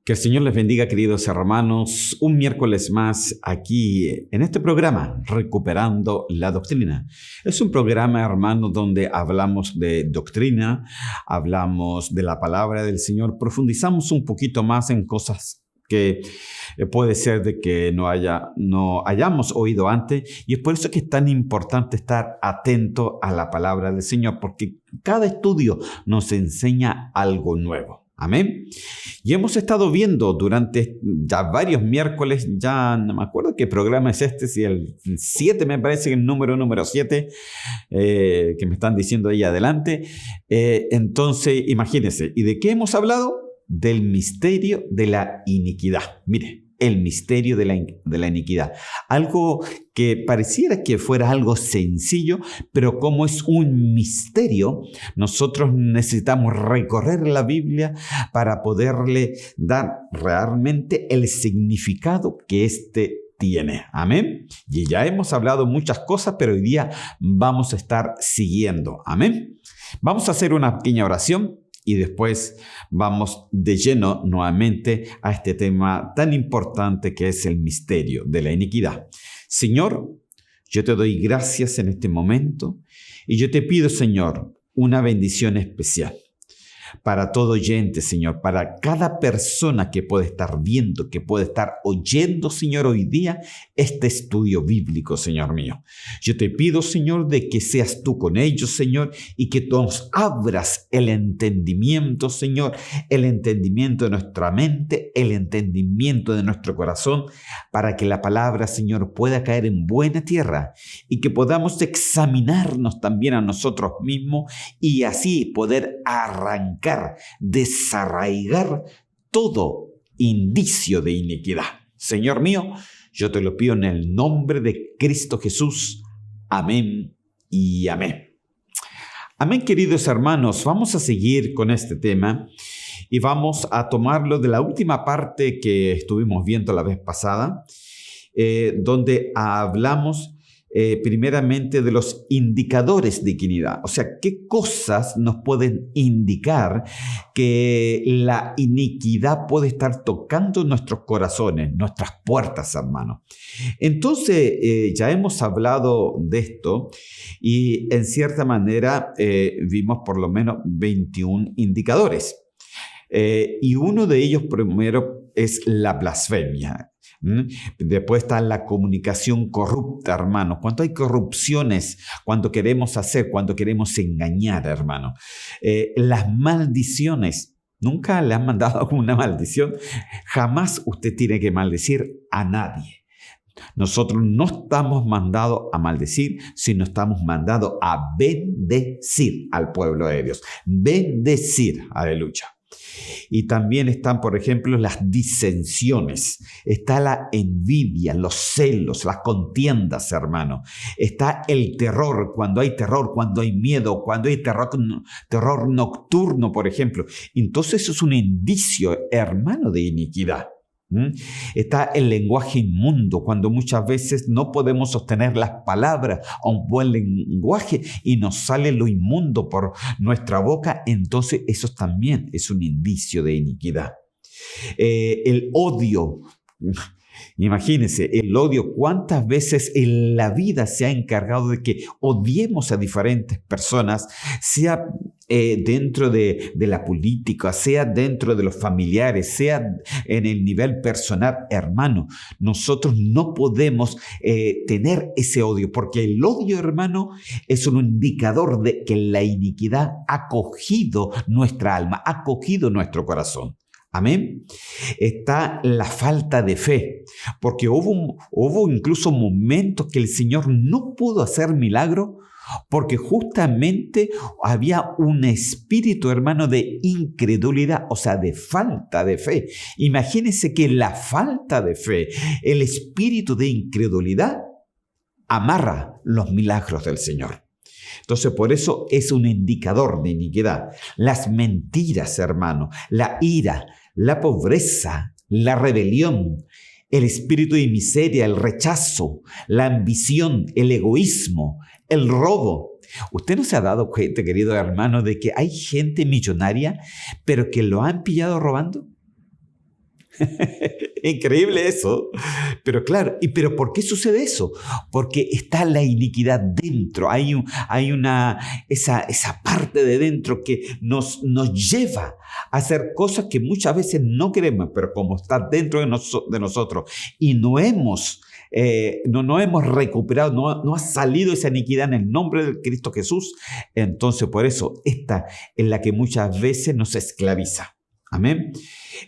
Que el Señor les bendiga, queridos hermanos, un miércoles más aquí en este programa, Recuperando la Doctrina. Es un programa, hermanos, donde hablamos de doctrina, hablamos de la palabra del Señor, profundizamos un poquito más en cosas que puede ser de que no hayamos oído antes, y es por eso que es tan importante estar atento a la palabra del Señor, porque cada estudio nos enseña algo nuevo. Amén. Y hemos estado viendo durante ya varios miércoles, ya no me acuerdo qué programa es este, si el 7 me parece, el número 7, que me están diciendo ahí adelante. Entonces, imagínense, ¿y de qué hemos hablado? Del misterio de la iniquidad. Mire, el misterio de la iniquidad. Algo que pareciera que fuera algo sencillo, pero como es un misterio, nosotros necesitamos recorrer la Biblia para poderle dar realmente el significado que éste tiene. Amén. Y ya hemos hablado muchas cosas, pero hoy día vamos a estar siguiendo. Amén. Vamos a hacer una pequeña oración y después vamos de lleno nuevamente a este tema tan importante que es el misterio de la iniquidad. Señor, yo te doy gracias en este momento y yo te pido, Señor, una bendición especial para todo oyente, Señor, para cada persona que puede estar viendo, que puede estar oyendo, Señor, hoy día este estudio bíblico, Señor mío. Yo te pido, Señor, de que seas tú con ellos, Señor, y que tú nos abras el entendimiento, Señor, el entendimiento de nuestra mente, el entendimiento de nuestro corazón, para que la palabra, Señor, pueda caer en buena tierra y que podamos examinarnos también a nosotros mismos y así poder arrancar, desarraigar todo indicio de iniquidad. Señor mío, yo te lo pido en el nombre de Cristo Jesús. Amén y amén. Amén, queridos hermanos. Vamos a seguir con este tema y vamos a tomarlo de la última parte que estuvimos viendo la vez pasada, donde hablamos primeramente de los indicadores de iniquidad. O sea, ¿qué cosas nos pueden indicar que la iniquidad puede estar tocando nuestros corazones, nuestras puertas, hermano? Entonces, ya hemos hablado de esto y en cierta manera vimos por lo menos 21 indicadores. Y uno de ellos primero es la blasfemia. Después está la comunicación corrupta, hermano. Cuando hay corrupciones, cuando queremos engañar, hermano. Las maldiciones. ¿Nunca le han mandado una maldición? Jamás usted tiene que maldecir a nadie. Nosotros no estamos mandados a maldecir, sino estamos mandados a bendecir al pueblo de Dios. Bendecir, aleluya. Y también están, por ejemplo, las disensiones. Está la envidia, los celos, las contiendas, hermano. Está el terror, cuando hay miedo, cuando hay terror nocturno, por ejemplo. Entonces eso es un indicio, hermano, de iniquidad. Está el lenguaje inmundo, cuando muchas veces no podemos sostener las palabras a un buen lenguaje y nos sale lo inmundo por nuestra boca, entonces eso también es un indicio de iniquidad. El odio. Imagínense, el odio, cuántas veces en la vida se ha encargado de que odiemos a diferentes personas, sea dentro de la política, sea dentro de los familiares, sea en el nivel personal. Hermano, nosotros no podemos tener ese odio, porque el odio, hermano, es un indicador de que la iniquidad ha cogido nuestra alma, ha cogido nuestro corazón. Amén. Está la falta de fe, porque hubo incluso momentos que el Señor no pudo hacer milagro porque justamente había un espíritu, hermano, de incredulidad, o sea, de falta de fe. Imagínense que la falta de fe, el espíritu de incredulidad, amarra los milagros del Señor. Entonces, por eso es un indicador de iniquidad. Las mentiras, hermano, la ira, la pobreza, la rebelión, el espíritu de miseria, el rechazo, la ambición, el egoísmo, el robo. ¿Usted no se ha dado cuenta, querido hermano, de que hay gente millonaria, pero que lo han pillado robando? Increíble eso. Pero claro, ¿pero por qué sucede eso? Porque está la iniquidad dentro. Hay esa parte de dentro que nos lleva a hacer cosas que muchas veces no queremos, pero como está dentro de nosotros y no hemos recuperado, no ha salido esa iniquidad en el nombre de Cristo Jesús, entonces por eso esta es la que muchas veces nos esclaviza. Amén.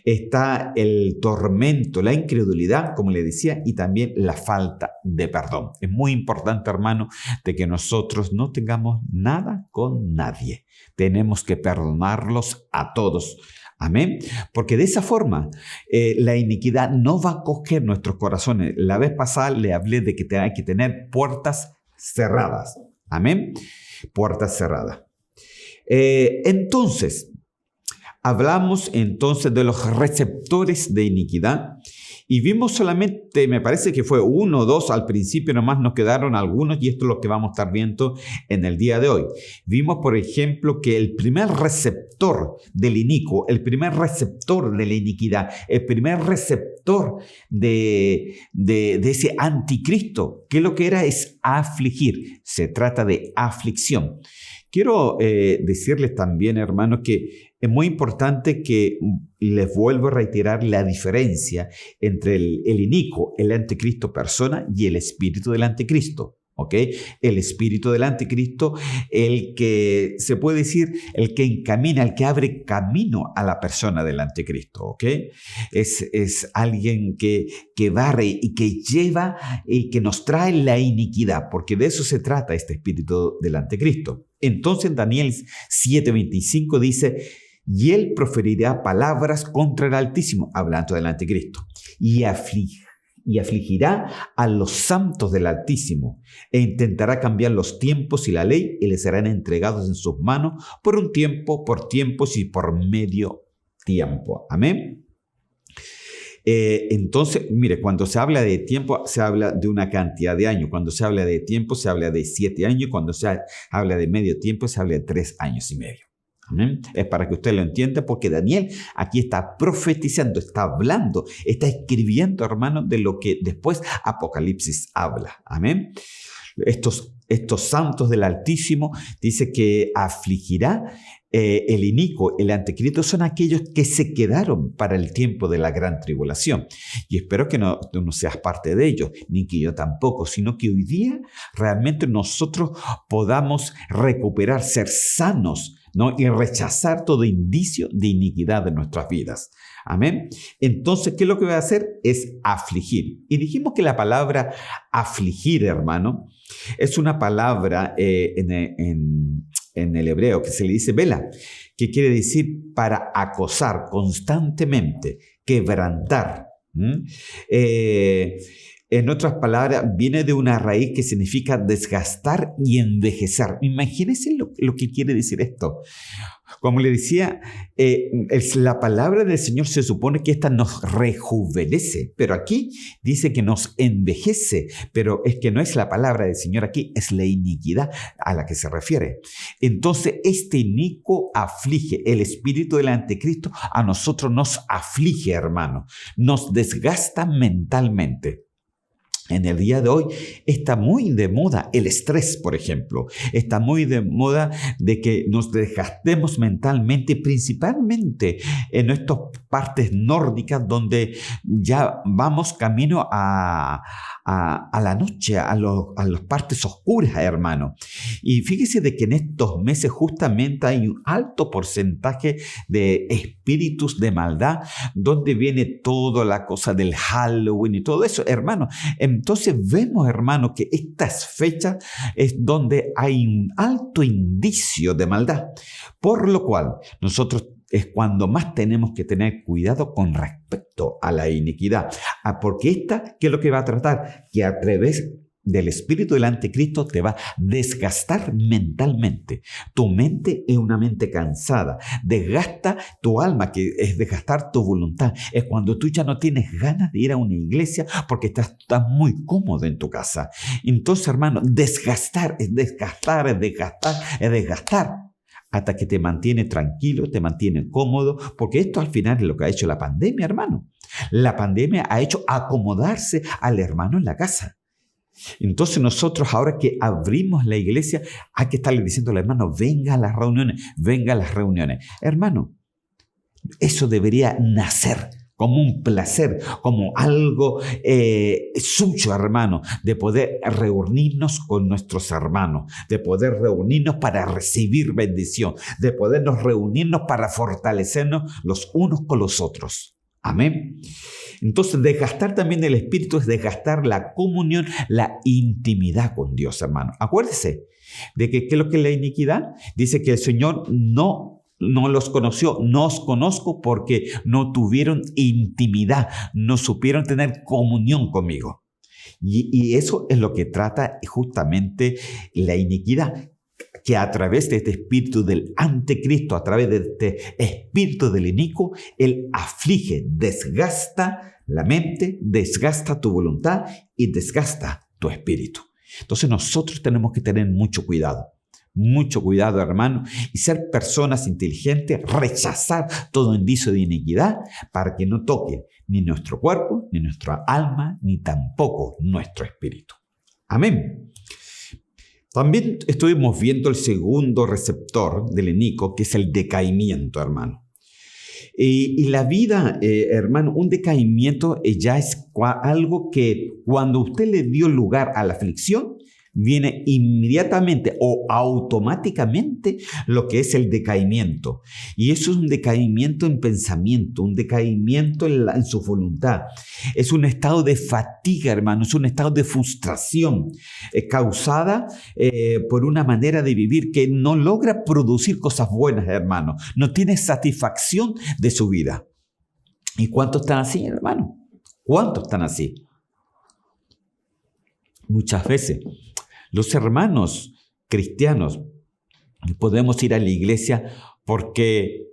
Está el tormento, la incredulidad, como le decía, y también la falta de perdón. Es muy importante, hermano, de que nosotros no tengamos nada con nadie. Tenemos que perdonarlos a todos. Amén. Porque de esa forma la iniquidad no va a coger nuestros corazones. La vez pasada le hablé de que hay que tener puertas cerradas. Amén. Puertas cerradas. Entonces, hablamos entonces de los receptores de iniquidad y vimos solamente, me parece que fue 1 o 2 al principio, nomás nos quedaron algunos y esto es lo que vamos a estar viendo en el día de hoy. Vimos, por ejemplo, que el primer receptor del inicuo, el primer receptor de la iniquidad, el primer receptor de ese anticristo, que lo que era es afligir. Se trata de aflicción. Quiero decirles también, hermanos, que es muy importante que les vuelvo a reiterar la diferencia entre el inicuo, el anticristo persona y el espíritu del anticristo. ¿Ok? El espíritu del anticristo, el que se puede decir, el que encamina, el que abre camino a la persona del anticristo. ¿Ok? Es alguien que barre y que lleva y que nos trae la iniquidad, porque de eso se trata este espíritu del anticristo. Entonces Daniel 7:25 dice: y él proferirá palabras contra el Altísimo, hablando del anticristo, y afligirá a los santos del Altísimo, e intentará cambiar los tiempos y la ley, y les serán entregados en sus manos por un tiempo, por tiempos y por medio tiempo. Amén. Entonces, mire, cuando se habla de tiempo, se habla de una cantidad de años. Cuando se habla de tiempo, se habla de 7 años. Cuando se habla de medio tiempo, se habla de 3 años y medio. ¿Amén? Es para que usted lo entienda, porque Daniel aquí está profetizando, está hablando, está escribiendo, hermano, de lo que después Apocalipsis habla. Amén. Estos santos del Altísimo dice que afligirá el inicuo, el anticristo, son aquellos que se quedaron para el tiempo de la gran tribulación. Y espero que no seas parte de ellos, ni que yo tampoco, sino que hoy día realmente nosotros podamos recuperar, ser sanos, ¿no? Y rechazar todo indicio de iniquidad de nuestras vidas. Amén. Entonces, ¿qué es lo que voy a hacer? Es afligir. Y dijimos que la palabra afligir, hermano, es una palabra en el hebreo que se le dice vela, que quiere decir para acosar constantemente, quebrantar. En otras palabras, viene de una raíz que significa desgastar y envejecer. Imagínense lo que quiere decir esto. Como le decía, la palabra del Señor se supone que esta nos rejuvenece, pero aquí dice que nos envejece, pero es que no es la palabra del Señor aquí, es la iniquidad a la que se refiere. Entonces, este inicuo aflige, el espíritu del anticristo a nosotros nos aflige, hermano, nos desgasta mentalmente. En el día de hoy está muy de moda el estrés, por ejemplo. Está muy de moda de que nos desgastemos mentalmente, principalmente en estas partes nórdicas donde ya vamos camino a la noche, a las partes oscuras, hermano. Y fíjese de que en estos meses justamente hay un alto porcentaje de espíritus de maldad, donde viene toda la cosa del Halloween y todo eso, hermano. Entonces vemos, hermano, que estas fechas es donde hay un alto indicio de maldad, por lo cual nosotros es cuando más tenemos que tener cuidado con respecto a la iniquidad. Porque esta, ¿qué es lo que va a tratar? Que a través del espíritu del anticristo te va a desgastar mentalmente. Tu mente es una mente cansada. Desgasta tu alma, que es desgastar tu voluntad. Es cuando tú ya no tienes ganas de ir a una iglesia porque estás muy cómodo en tu casa. Entonces, hermano, desgastar es desgastar, es desgastar, es desgastar. hasta que te mantiene tranquilo, te mantiene cómodo, porque esto al final es lo que ha hecho la pandemia, hermano. La pandemia ha hecho acomodarse al hermano en la casa. Entonces nosotros ahora que abrimos la iglesia, hay que estarle diciendo al hermano, venga a las reuniones, venga a las reuniones. Hermano, eso debería nacer como un placer, como algo suyo, hermano, de poder reunirnos con nuestros hermanos, de poder reunirnos para recibir bendición, de podernos reunirnos para fortalecernos los unos con los otros. Amén. Entonces, desgastar también el espíritu es desgastar la comunión, la intimidad con Dios, hermano. Acuérdese de que ¿qué es lo que es la iniquidad? Dice que el Señor no los conoció, no os conozco porque no tuvieron intimidad, no supieron tener comunión conmigo. Y eso es lo que trata justamente la iniquidad, que a través de este espíritu del anticristo, a través de este espíritu del inicuo, él aflige, desgasta la mente, desgasta tu voluntad y desgasta tu espíritu. Entonces nosotros tenemos que tener mucho cuidado, hermano, y ser personas inteligentes, rechazar todo indicio de iniquidad para que no toque ni nuestro cuerpo, ni nuestra alma, ni tampoco nuestro espíritu. Amén. También estuvimos viendo el segundo receptor del inicuo, que es el decaimiento, hermano. Y la vida, hermano, un decaimiento ya es algo que cuando usted le dio lugar a la aflicción, viene inmediatamente o automáticamente lo que es el decaimiento. Y eso es un decaimiento en pensamiento, un decaimiento en su voluntad. Es un estado de fatiga, hermano, es un estado de frustración causada por una manera de vivir que no logra producir cosas buenas, hermano. No tiene satisfacción de su vida. ¿Y cuántos están así, hermano? ¿Cuántos están así? Muchas veces. Los hermanos cristianos podemos ir a la iglesia porque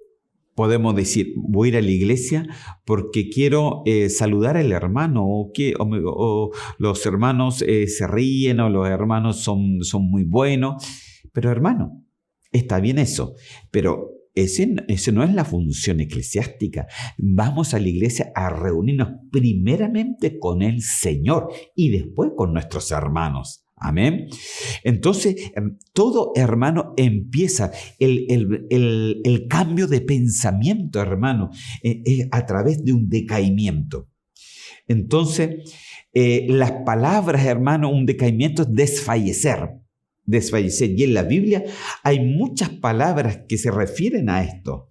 podemos decir, voy a ir a la iglesia porque quiero saludar al hermano o los hermanos se ríen o los hermanos son muy buenos. Pero hermano, está bien eso, pero ese no es la función eclesiástica. Vamos a la iglesia a reunirnos primeramente con el Señor y después con nuestros hermanos. Amén. Entonces, todo, hermano, empieza el cambio de pensamiento, hermano, a través de un decaimiento. Entonces, las palabras, hermano, un decaimiento es desfallecer. Y en la Biblia hay muchas palabras que se refieren a esto.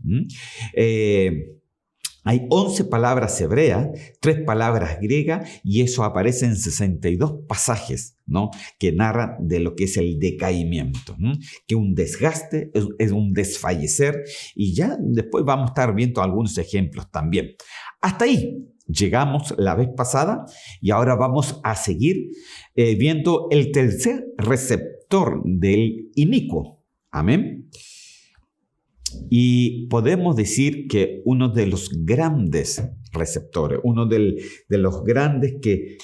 Hay 11 palabras hebreas, 3 palabras griegas, y eso aparece en 62 pasajes, ¿no?, que narran de lo que es el decaimiento, ¿no?, que un desgaste es un desfallecer, y ya después vamos a estar viendo algunos ejemplos también. Hasta ahí llegamos la vez pasada, y ahora vamos a seguir viendo el tercer receptor del inicuo. Amén. Y podemos decir que uno de los grandes receptores, uno de los grandes que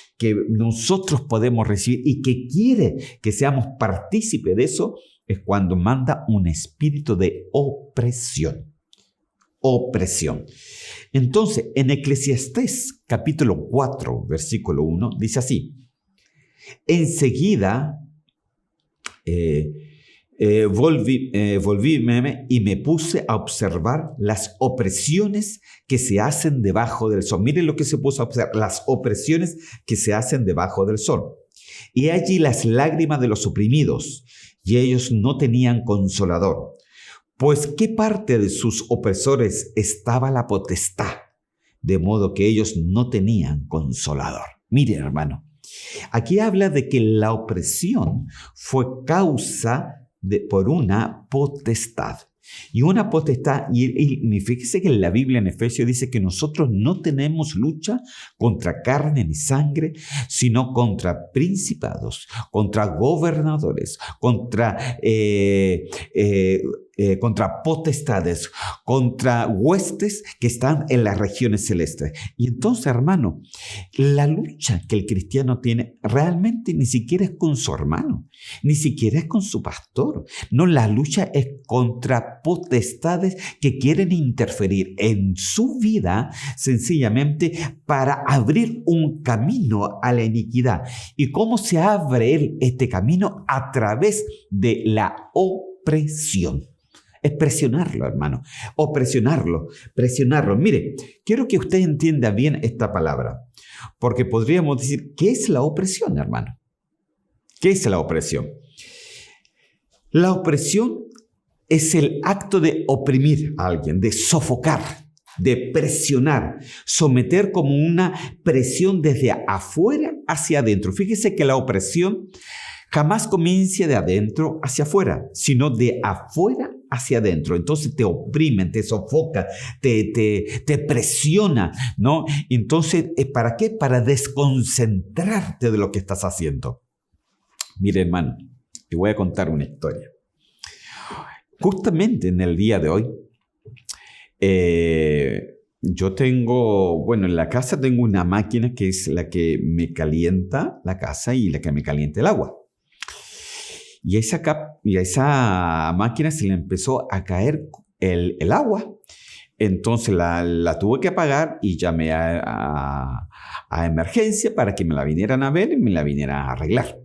nosotros podemos recibir y que quiere que seamos partícipes de eso, es cuando manda un espíritu de opresión. Opresión. Entonces, en Eclesiastés capítulo 4, versículo 1, dice así: enseguida volvíme y me puse a observar las opresiones que se hacen debajo del sol. Miren lo que se puso a observar, las opresiones que se hacen debajo del sol. Y allí las lágrimas de los oprimidos, y ellos no tenían consolador. Pues ¿qué parte de sus opresores estaba la potestad? De modo que ellos no tenían consolador. Miren, hermano, aquí habla de que la opresión fue causa por una potestad. Y una potestad, y fíjese que en la Biblia en Efesios dice que nosotros no tenemos lucha contra carne ni sangre, sino contra principados, contra gobernadores, contra contra potestades, contra huestes que están en las regiones celestes. Y entonces, hermano, la lucha que el cristiano tiene realmente ni siquiera es con su hermano, ni siquiera es con su pastor. No, la lucha es contra potestades que quieren interferir en su vida sencillamente para abrir un camino a la iniquidad. ¿Y cómo se abre este camino? A través de la opresión. Es presionarlo, hermano. O presionarlo. Mire, quiero que usted entienda bien esta palabra. Porque podríamos decir, ¿qué es la opresión, hermano? ¿Qué es la opresión? La opresión es el acto de oprimir a alguien, de sofocar, de presionar, someter como una presión desde afuera hacia adentro. Fíjese que la opresión jamás comienza de adentro hacia afuera, sino de afuera hacia adentro. Entonces te oprimen, te sofocan, te presiona, ¿no? Entonces, ¿para qué? Para desconcentrarte de lo que estás haciendo. Mire, hermano, te voy a contar una historia. Justamente en el día de hoy, yo tengo, bueno, en la casa tengo una máquina que es la que me calienta la casa y la que me calienta el agua. Y a esa máquina se le empezó a caer el agua. Entonces la tuve que apagar y llamé a emergencia para que me la vinieran a ver y me la vinieran a arreglar.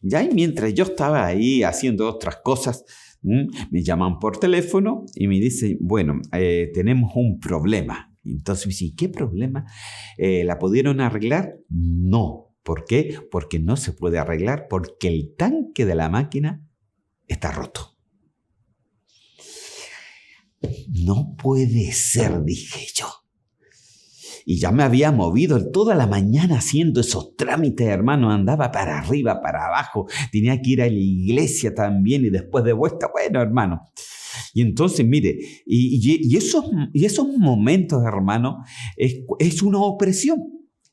Ya, y mientras yo estaba ahí haciendo otras cosas, me llaman por teléfono y me dicen, bueno, tenemos un problema. Entonces me dicen, ¿qué problema? ¿La pudieron arreglar? No. ¿Por qué? Porque no se puede arreglar porque el tanque de la máquina está roto. No puede ser, dije yo. Y ya me había movido toda la mañana haciendo esos trámites, hermano. Andaba para arriba, para abajo. Tenía que ir a la iglesia también y después de vuelta, bueno, hermano. Y entonces, mire, y esos momentos, hermano, es una opresión.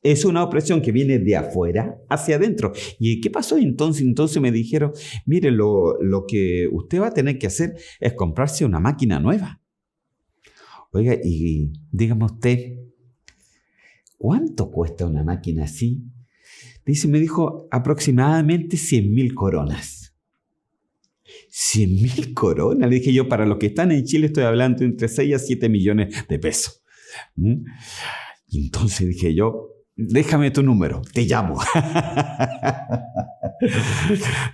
Es una opresión que viene de afuera hacia adentro. ¿Y qué pasó entonces? Entonces me dijeron, mire, lo que usted va a tener que hacer es comprarse una máquina nueva. Oiga, y dígame usted, ¿cuánto cuesta una máquina así? Me dijo, aproximadamente 100.000 coronas. 100.000 coronas, le dije yo, para los que están en Chile estoy hablando entre 6 a 7 millones de pesos. Y entonces dije yo, déjame tu número, te llamo.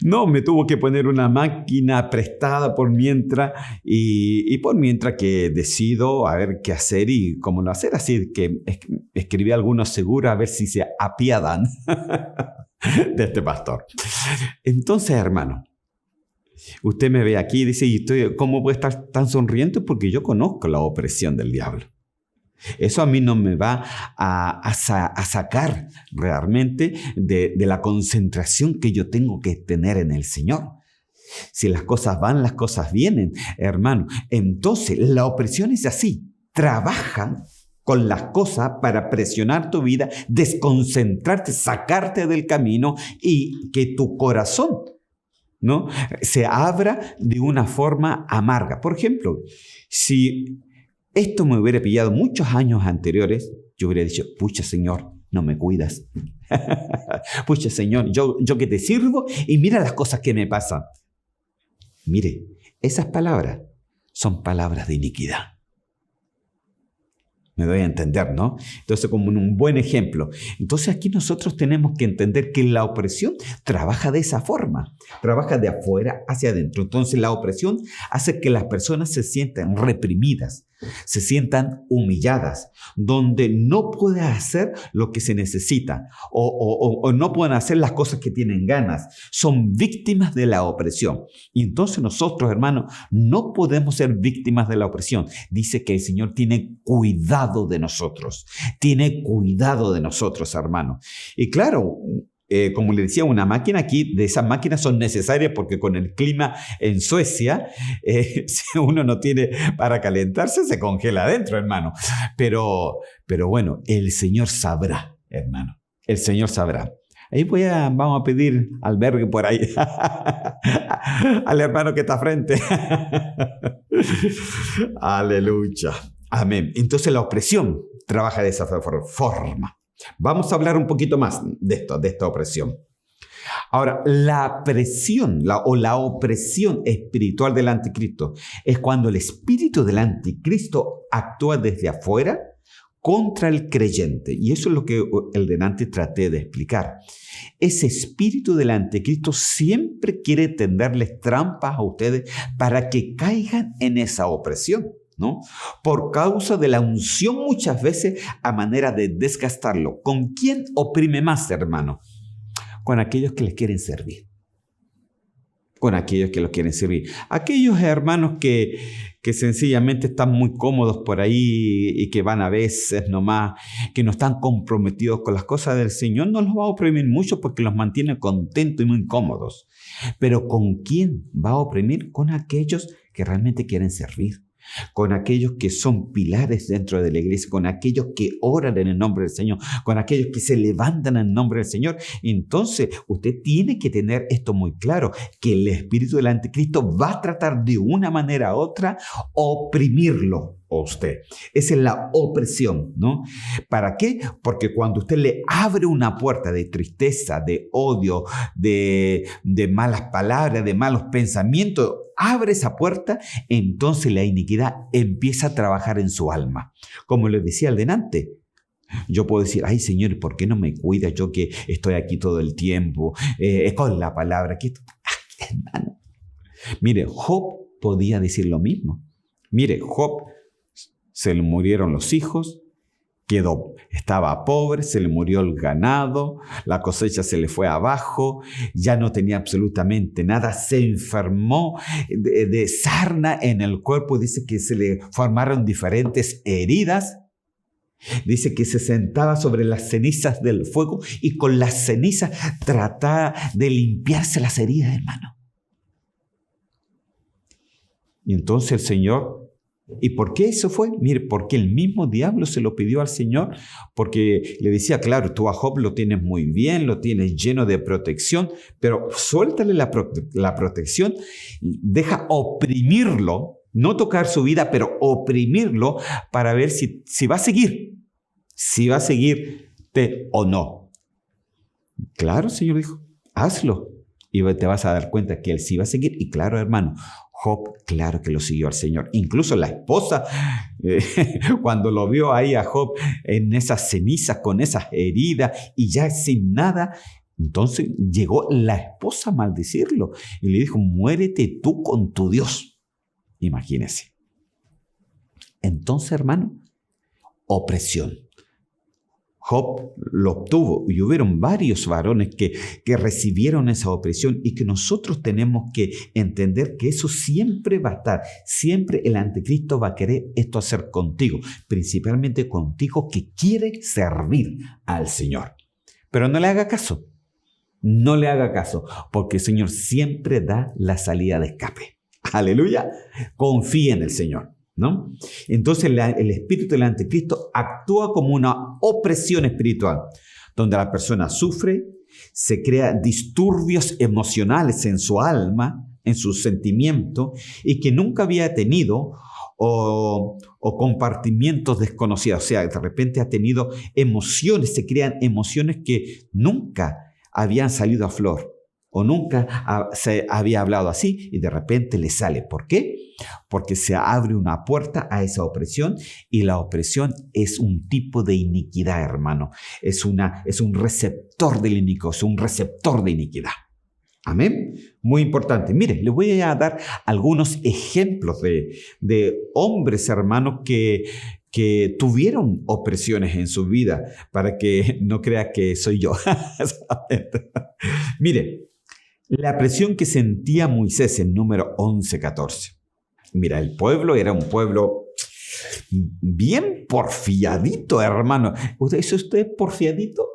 No, me tuvo que poner una máquina prestada por mientras y por mientras que decido a ver qué hacer y cómo no hacer. Así que escribí algunos seguros a ver si se apiadan de este pastor. Entonces, hermano, usted me ve aquí y dice, ¿cómo puede estar tan sonriente? Porque yo conozco la opresión del diablo. Eso a mí no me va a sacar realmente de la concentración que yo tengo que tener en el Señor. Si las cosas van, las cosas vienen, hermano. Entonces, la opresión es así. Trabaja con las cosas para presionar tu vida, desconcentrarte, sacarte del camino y que tu corazón, ¿no?, se abra de una forma amarga. Por ejemplo, si esto me hubiera pillado muchos años anteriores, yo hubiera dicho, pucha, Señor, no me cuidas. Pucha, Señor, yo que te sirvo y mira las cosas que me pasan. Mire, esas palabras son palabras de iniquidad. Me doy a entender, ¿no? Entonces, como un buen ejemplo. Entonces, aquí nosotros tenemos que entender que la opresión trabaja de esa forma. Trabaja de afuera hacia adentro. Entonces, la opresión hace que las personas se sientan reprimidas, se sientan humilladas, donde no pueden hacer lo que se necesita o no pueden hacer las cosas que tienen ganas. Son víctimas de la opresión. Y entonces nosotros, hermanos, no podemos ser víctimas de la opresión. Dice que el Señor tiene cuidado de nosotros. Tiene cuidado de nosotros, hermano. Y claro, como le decía, una máquina aquí, de esas máquinas son necesarias porque con el clima en Suecia, si uno no tiene para calentarse, se congela adentro, hermano. Pero bueno, el Señor sabrá, hermano. El Señor sabrá. Ahí vamos a pedir albergue por ahí al hermano que está frente. Aleluya. Amén. Entonces la opresión trabaja de esa forma. Vamos a hablar un poquito más de esta opresión. Ahora, la presión la opresión espiritual del anticristo es cuando el espíritu del anticristo actúa desde afuera contra el creyente. Y eso es lo que el delante traté de explicar. Ese espíritu del anticristo siempre quiere tenderles trampas a ustedes para que caigan en esa opresión, ¿no? Por causa de la unción muchas veces a manera de desgastarlo. ¿Con quién oprime más, hermano? Con aquellos que les quieren servir. Con aquellos que los quieren servir. Aquellos hermanos que sencillamente están muy cómodos por ahí y que van a veces nomás, que no están comprometidos con las cosas del Señor, no los va a oprimir mucho porque los mantiene contentos y muy cómodos. Pero ¿con quién va a oprimir? Con aquellos que realmente quieren servir. Con aquellos que son pilares dentro de la iglesia, con aquellos que oran en el nombre del Señor, con aquellos que se levantan en el nombre del Señor. Entonces, usted tiene que tener esto muy claro, que el espíritu del anticristo va a tratar de una manera u otra oprimirlo a usted. Esa es la opresión, ¿no? ¿Para qué? Porque cuando usted le abre una puerta de tristeza, de odio, de malas palabras, de malos pensamientos, abre esa puerta, entonces la iniquidad empieza a trabajar en su alma. Como le decía al delante, yo puedo decir, ay Señor, ¿por qué no me cuida yo que estoy aquí todo el tiempo? Con la palabra. Hermano. Mire, Job podía decir lo mismo. Mire, Job se le murieron los hijos, estaba pobre, se le murió el ganado, la cosecha se le fue abajo, ya no tenía absolutamente nada, se enfermó de sarna en el cuerpo, dice que se le formaron diferentes heridas, dice que se sentaba sobre las cenizas del fuego y con las cenizas trataba de limpiarse las heridas, hermano. Y entonces el Señor... ¿Y por qué eso fue? Mire, porque el mismo diablo se lo pidió al Señor, porque le decía, claro, tú a Job lo tienes muy bien, lo tienes lleno de protección, pero suéltale la protección, deja oprimirlo, no tocar su vida, pero oprimirlo para ver si va a seguirte o no. Claro, el Señor dijo, hazlo y te vas a dar cuenta que él sí va a seguir. Y claro, hermano, Job, claro que lo siguió al Señor. Incluso la esposa, cuando lo vio ahí a Job en esas cenizas, con esas heridas y ya sin nada, entonces llegó la esposa a maldecirlo y le dijo, muérete tú con tu Dios. Imagínese. Entonces, hermano, opresión. Job lo obtuvo y hubieron varios varones que recibieron esa opresión y que nosotros tenemos que entender que eso siempre va a estar, siempre el anticristo va a querer esto hacer contigo, principalmente contigo que quiere servir al Señor. Pero no le haga caso, porque el Señor siempre da la salida de escape. Aleluya, confía en el Señor, ¿no? Entonces el espíritu del anticristo actúa como una opresión espiritual, donde la persona sufre, se crea disturbios emocionales en su alma, en sus sentimientos, y que nunca había tenido o compartimientos desconocidos. O sea, de repente ha tenido emociones, se crean emociones que nunca habían salido a flor, o nunca se había hablado así y de repente le sale. ¿Por qué? Porque se abre una puerta a esa opresión y la opresión es un tipo de iniquidad, hermano. Es un receptor del iniquidad, es un receptor de iniquidad. Amén. Muy importante. Mire, les voy a dar algunos ejemplos de hombres, hermanos, que tuvieron opresiones en su vida, para que no crea que soy yo. Mire, la presión que sentía Moisés en número 11:14. Mira, el pueblo era un pueblo bien porfiadito, hermano. ¿Es usted porfiadito?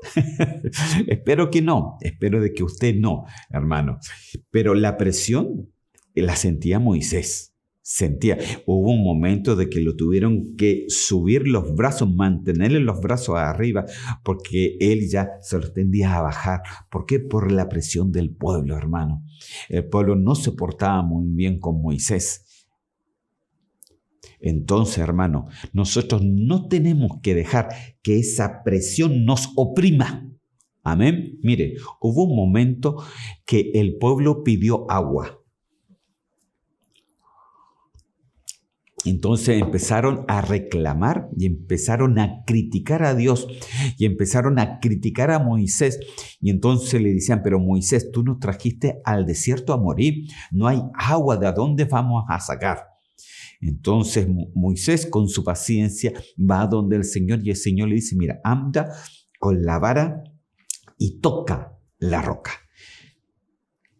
Espero que no. Espero de que usted no, hermano. Pero la presión la sentía Moisés. sentía. Hubo un momento de que lo tuvieron que subir los brazos, mantenerle los brazos arriba, porque él ya se los tendía a bajar. ¿Por qué? Por la presión del pueblo, hermano. El pueblo no se portaba muy bien con Moisés. Entonces, hermano, nosotros no tenemos que dejar que esa presión nos oprima. Amén. Mire, hubo un momento que el pueblo pidió agua. Entonces empezaron a reclamar y empezaron a criticar a Dios y empezaron a criticar a Moisés. Y entonces le decían, pero Moisés, tú nos trajiste al desierto a morir. No hay agua, ¿de dónde vamos a sacar? Entonces Moisés, con su paciencia, va donde el Señor y el Señor le dice, mira, anda con la vara y toca la roca.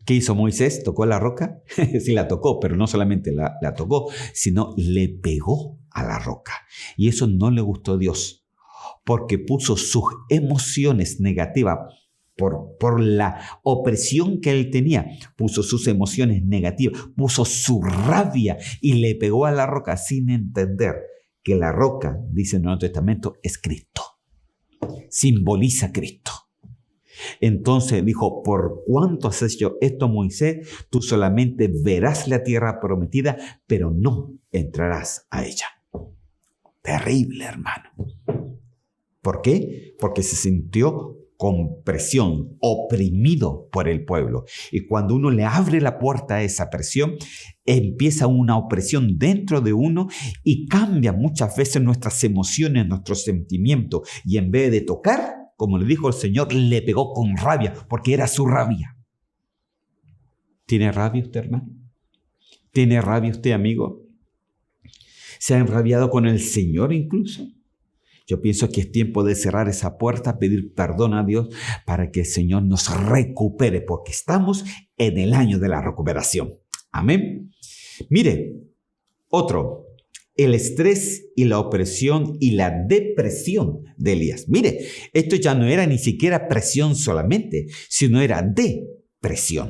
¿Qué hizo Moisés? ¿Tocó la roca? Sí, la tocó, pero no solamente la tocó, sino le pegó a la roca. Y eso no le gustó a Dios, porque puso sus emociones negativas por la opresión que él tenía. Puso sus emociones negativas, puso su rabia y le pegó a la roca sin entender que la roca, dice el Nuevo Testamento, es Cristo. Simboliza a Cristo. Entonces dijo, por cuanto has hecho esto, Moisés, tú solamente verás la tierra prometida, pero no entrarás a ella. Terrible, hermano. ¿Por qué? Porque se sintió con presión, oprimido por el pueblo. Y cuando uno le abre la puerta a esa presión, empieza una opresión dentro de uno y cambia muchas veces nuestras emociones, nuestros sentimientos. Y en vez de tocar, como le dijo el Señor, le pegó con rabia, porque era su rabia. ¿Tiene rabia usted, hermano? ¿Tiene rabia usted, amigo? ¿Se ha enrabiado con el Señor incluso? Yo pienso que es tiempo de cerrar esa puerta, pedir perdón a Dios para que el Señor nos recupere, porque estamos en el año de la recuperación. Amén. Mire, otro. El estrés y la opresión y la depresión de Elías. Mire, esto ya no era ni siquiera presión solamente, sino era depresión.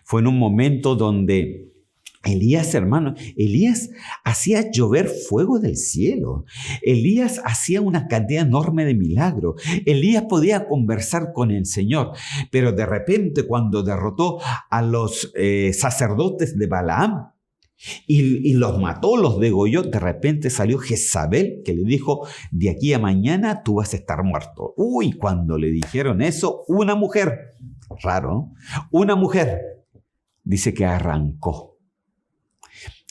Fue en un momento donde Elías, hermano, Elías hacía llover fuego del cielo. Elías hacía una cantidad enorme de milagros. Elías podía conversar con el Señor, pero de repente cuando derrotó a los sacerdotes de Balaam, y los mató, los degolló, de repente salió Jezabel que le dijo, de aquí a mañana tú vas a estar muerto. Uy, cuando le dijeron eso, una mujer, raro, ¿no? Una mujer, dice que arrancó.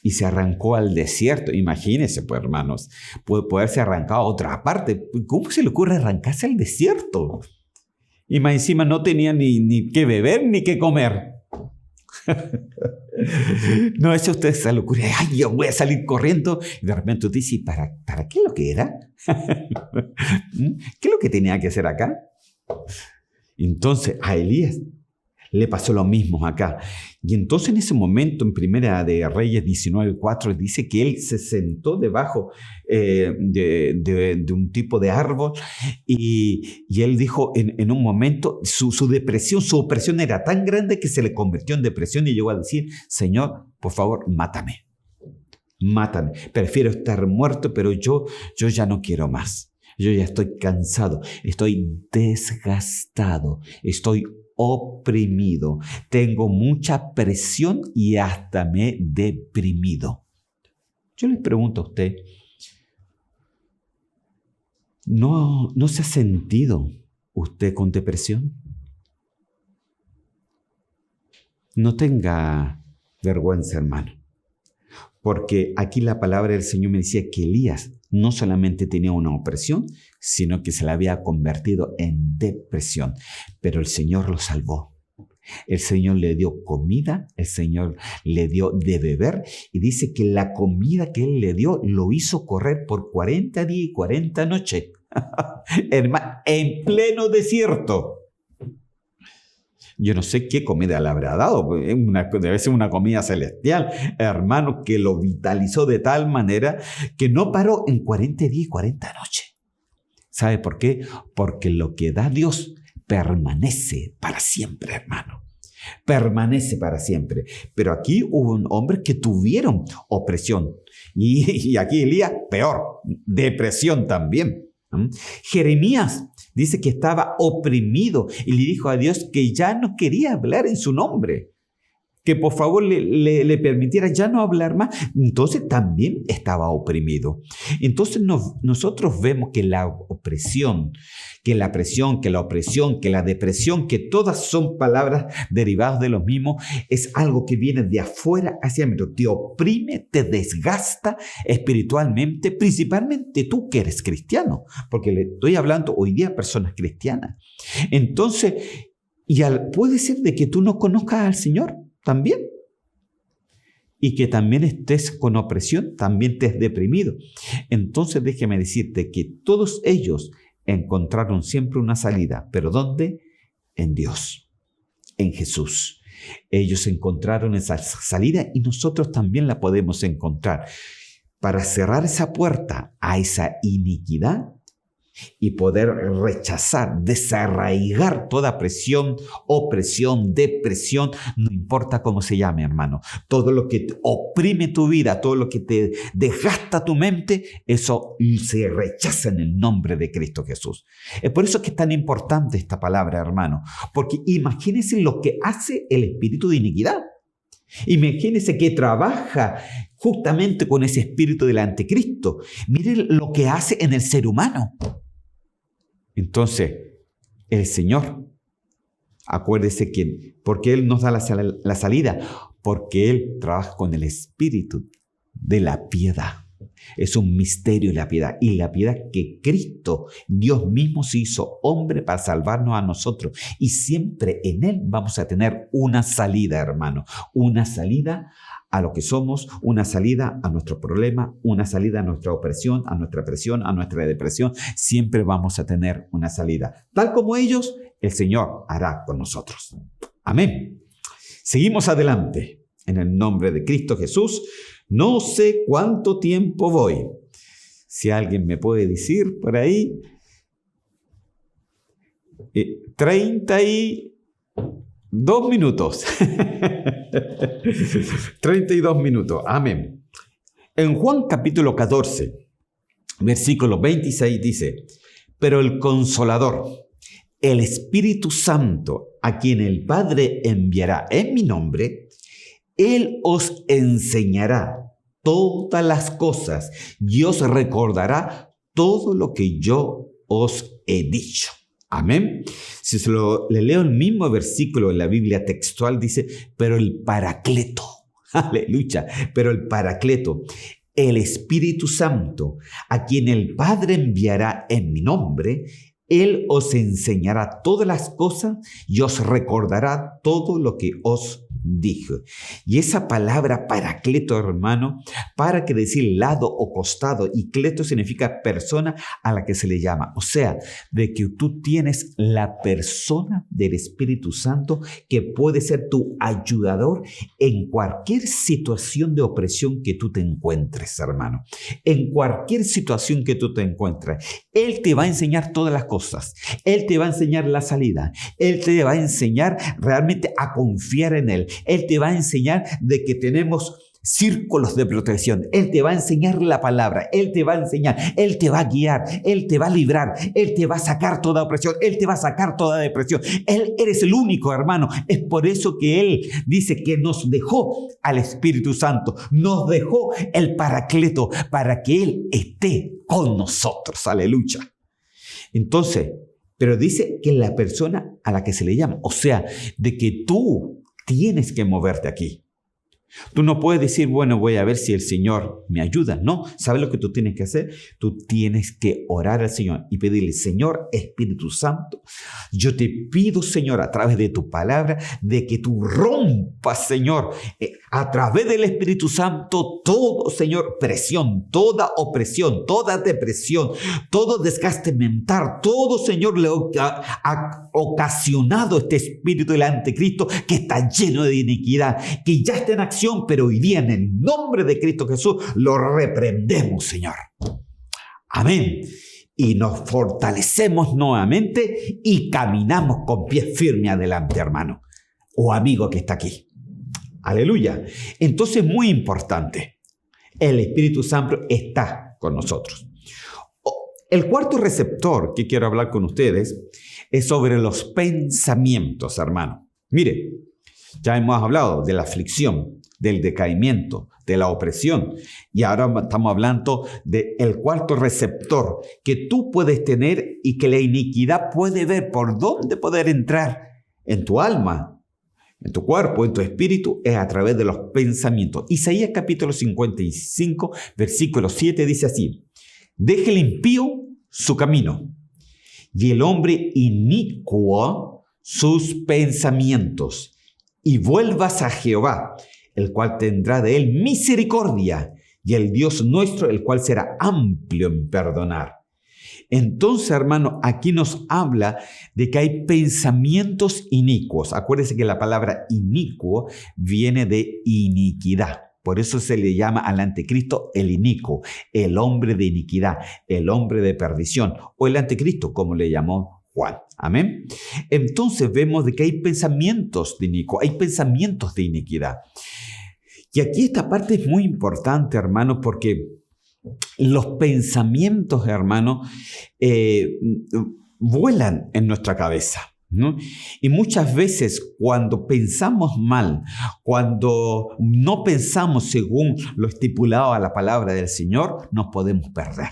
Y se arrancó al desierto. Imagínense, pues, hermanos, puede poderse arrancar a otra parte. ¿Cómo se le ocurre arrancarse al desierto? Y más encima no tenía ni qué beber ni qué comer. No, eso usted se le ocurre, ay, yo voy a salir corriendo, y de repente usted dice, ¿para qué es lo que era? ¿Qué es lo que tenía que hacer acá? Entonces a Elías le pasó lo mismo acá. Y entonces en ese momento, en Primera de Reyes 19:4, dice que él se sentó debajo de un tipo de árbol y él dijo en un momento, su depresión, su opresión era tan grande que se le convirtió en depresión y llegó a decir, Señor, por favor, mátame. Mátame. Prefiero estar muerto, pero yo ya no quiero más. Yo ya estoy cansado, estoy desgastado, estoy oprimido, tengo mucha presión y hasta me he deprimido. Yo les pregunto a usted, ¿no se ha sentido usted con depresión? No tenga vergüenza, hermano, porque aquí la palabra del Señor me decía que Elías no solamente tenía una opresión, sino que se la había convertido en depresión. Pero el Señor lo salvó. El Señor le dio comida, el Señor le dio de beber, y dice que la comida que Él le dio lo hizo correr por 40 días y 40 noches. En pleno desierto. Yo no sé qué comida le habrá dado, debe ser una comida celestial, hermano, que lo vitalizó de tal manera que no paró en 40 días y 40 noches. ¿Sabe por qué? Porque lo que da Dios permanece para siempre, hermano. permanece para siempre. Pero aquí hubo hombres que tuvieron opresión. Y aquí Elías, peor, depresión también. Jeremías dice que estaba oprimido y le dijo a Dios que ya no quería hablar en su nombre, que por favor le permitiera ya no hablar más. Entonces también estaba oprimido. Entonces nosotros vemos que la opresión, que la presión, que la opresión, que la depresión, que todas son palabras derivadas de lo mismo, es algo que viene de afuera hacia adentro. Te oprime, te desgasta espiritualmente, principalmente tú que eres cristiano, porque le estoy hablando hoy día a personas cristianas. Entonces, puede ser de que tú no conozcas al Señor también, y que también estés con opresión, también estés deprimido. Entonces déjeme decirte que todos ellos encontraron siempre una salida. ¿Pero dónde? En Dios, en Jesús. Ellos encontraron esa salida y nosotros también la podemos encontrar para cerrar esa puerta a esa iniquidad y poder rechazar, desarraigar toda presión, opresión, depresión, no importa cómo se llame, hermano. Todo lo que oprime tu vida, todo lo que te desgasta tu mente, eso se rechaza en el nombre de Cristo Jesús. Es por eso que es tan importante esta palabra, hermano, porque imagínense lo que hace el espíritu de iniquidad. Imagínense que trabaja justamente con ese espíritu del anticristo. Miren lo que hace en el ser humano. Entonces, el Señor, acuérdese que, porque Él nos da la salida, porque Él trabaja con el espíritu de la piedad. Es un misterio la piedad, y la piedad que Cristo, Dios mismo, se hizo hombre para salvarnos a nosotros, y siempre en Él vamos a tener una salida, hermano, una salida a lo que somos, una salida a nuestro problema, una salida a nuestra opresión, a nuestra presión, a nuestra depresión. Siempre vamos a tener una salida. Tal como ellos, el Señor hará con nosotros. Amén. Seguimos adelante. En el nombre de Cristo Jesús, no sé cuánto tiempo voy. Si alguien me puede decir por ahí, 32 minutos. 32 minutos. Amén. En Juan capítulo 14, versículo 26 dice: pero el Consolador, el Espíritu Santo, a quien el Padre enviará en mi nombre, Él os enseñará todas las cosas y os recordará todo lo que yo os he dicho. Amén. Si le leo el mismo versículo en la Biblia textual, dice: pero el Paracleto, aleluya, pero el Paracleto, el Espíritu Santo, a quien el Padre enviará en mi nombre, Él os enseñará todas las cosas y os recordará todo lo que os dije. Y esa palabra paracleto, hermano, para que decir lado o costado, y cleto significa persona a la que se le llama. O sea, de que tú tienes la persona del Espíritu Santo que puede ser tu ayudador en cualquier situación de opresión que tú te encuentres, hermano. En cualquier situación que tú te encuentres, Él te va a enseñar todas las cosas. Él te va a enseñar la salida. Él te va a enseñar realmente a confiar en Él. Él te va a enseñar de que tenemos círculos de protección. Él te va a enseñar la palabra. Él te va a enseñar. Él te va a guiar. Él te va a librar. Él te va a sacar toda opresión. Él te va a sacar toda depresión. Él eres el único, hermano. Es por eso que Él dice que nos dejó al Espíritu Santo. Nos dejó el Paracleto para que Él esté con nosotros. Aleluya. Entonces, pero dice que la persona a la que se le llama, o sea, de que tú tienes que moverte aquí. Tú no puedes decir, bueno, voy a ver si el Señor me ayuda. No, ¿sabes lo que tú tienes que hacer? Tú tienes que orar al Señor y pedirle: Señor Espíritu Santo, yo te pido, Señor, a través de tu palabra, de que tú rompas, Señor, a través del Espíritu Santo, todo, Señor, presión, toda opresión, toda depresión, todo desgaste mental, todo, Señor, le ha ocasionado este espíritu del anticristo que está lleno de iniquidad, que ya está en acción, pero hoy día en el nombre de Cristo Jesús lo reprendemos, Señor. Amén. Y nos fortalecemos nuevamente y caminamos con pie firme adelante, hermano. o amigo que está aquí. Aleluya. Entonces, muy importante, el Espíritu Santo está con nosotros. El cuarto receptor que quiero hablar con ustedes es sobre los pensamientos, hermano. Mire, ya hemos hablado de la aflicción, del decaimiento, de la opresión, y ahora estamos hablando del cuarto receptor que tú puedes tener y que la iniquidad puede ver por dónde poder entrar en tu alma, en tu cuerpo, en tu espíritu, es a través de los pensamientos. Isaías capítulo 55, versículo 7 dice así: deje el impío su camino y el hombre inicuo sus pensamientos, y vuelvas a Jehová, el cual tendrá de él misericordia, y el Dios nuestro, el cual será amplio en perdonar. Entonces, hermano, aquí nos habla de que hay pensamientos inicuos. Acuérdense que la palabra inicuo viene de iniquidad. Por eso se le llama al anticristo el inicuo, el hombre de iniquidad, el hombre de perdición, o el anticristo, como le llamó Juan. Amén. Entonces vemos de que hay pensamientos de inicuo, hay pensamientos de iniquidad. Y aquí esta parte es muy importante, hermano, porque los pensamientos, hermano, vuelan en nuestra cabeza, ¿no? Y muchas veces cuando pensamos mal, cuando no pensamos según lo estipulado a la palabra del Señor, nos podemos perder.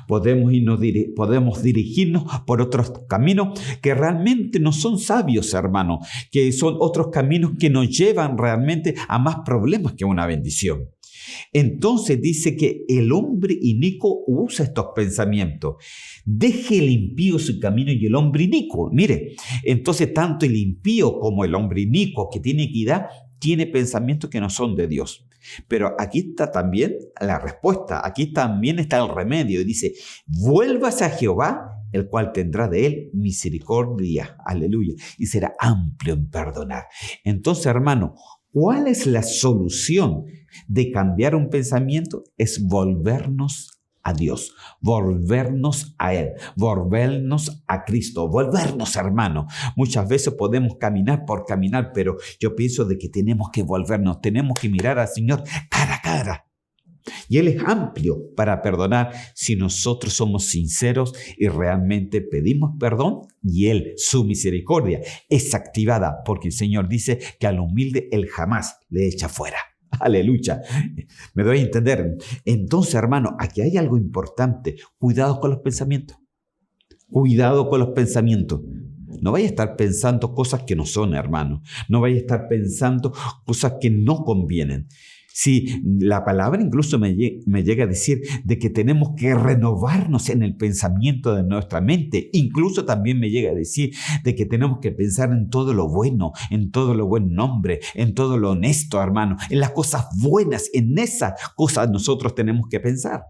Podemos dirigirnos por otros caminos que realmente no son sabios, hermano, que son otros caminos que nos llevan realmente a más problemas que una bendición. Entonces dice que el hombre inicuo usa estos pensamientos. Deje el impío su camino y el hombre inicuo. Mire, entonces tanto el impío como el hombre inicuo que tiene iniquidad tiene pensamientos que no son de Dios. Pero aquí está también la respuesta, aquí también está el remedio. Y dice: vuélvase a Jehová, el cual tendrá de él misericordia, aleluya, y será amplio en perdonar. Entonces, hermano, ¿cuál es la solución de cambiar un pensamiento? Es volvernos a Dios, volvernos a Él, volvernos a Cristo, volvernos, hermano. Muchas veces podemos caminar por caminar, pero yo pienso de que tenemos que volvernos, tenemos que mirar al Señor cara a cara. Y Él es amplio para perdonar si nosotros somos sinceros y realmente pedimos perdón, y Él, su misericordia, es activada, porque el Señor dice que al humilde Él jamás le echa fuera. Aleluya. ¿Me doy a entender? Entonces, hermano, aquí hay algo importante. Cuidado con los pensamientos. Cuidado con los pensamientos. No vaya a estar pensando cosas que no son, hermano. No vaya a estar pensando cosas que no convienen. Si la palabra incluso me llega a decir de que tenemos que renovarnos en el pensamiento de nuestra mente. Incluso también me llega a decir de que tenemos que pensar en todo lo bueno, en todo lo buen nombre, en todo lo honesto, hermano, en las cosas buenas, en esas cosas nosotros tenemos que pensar.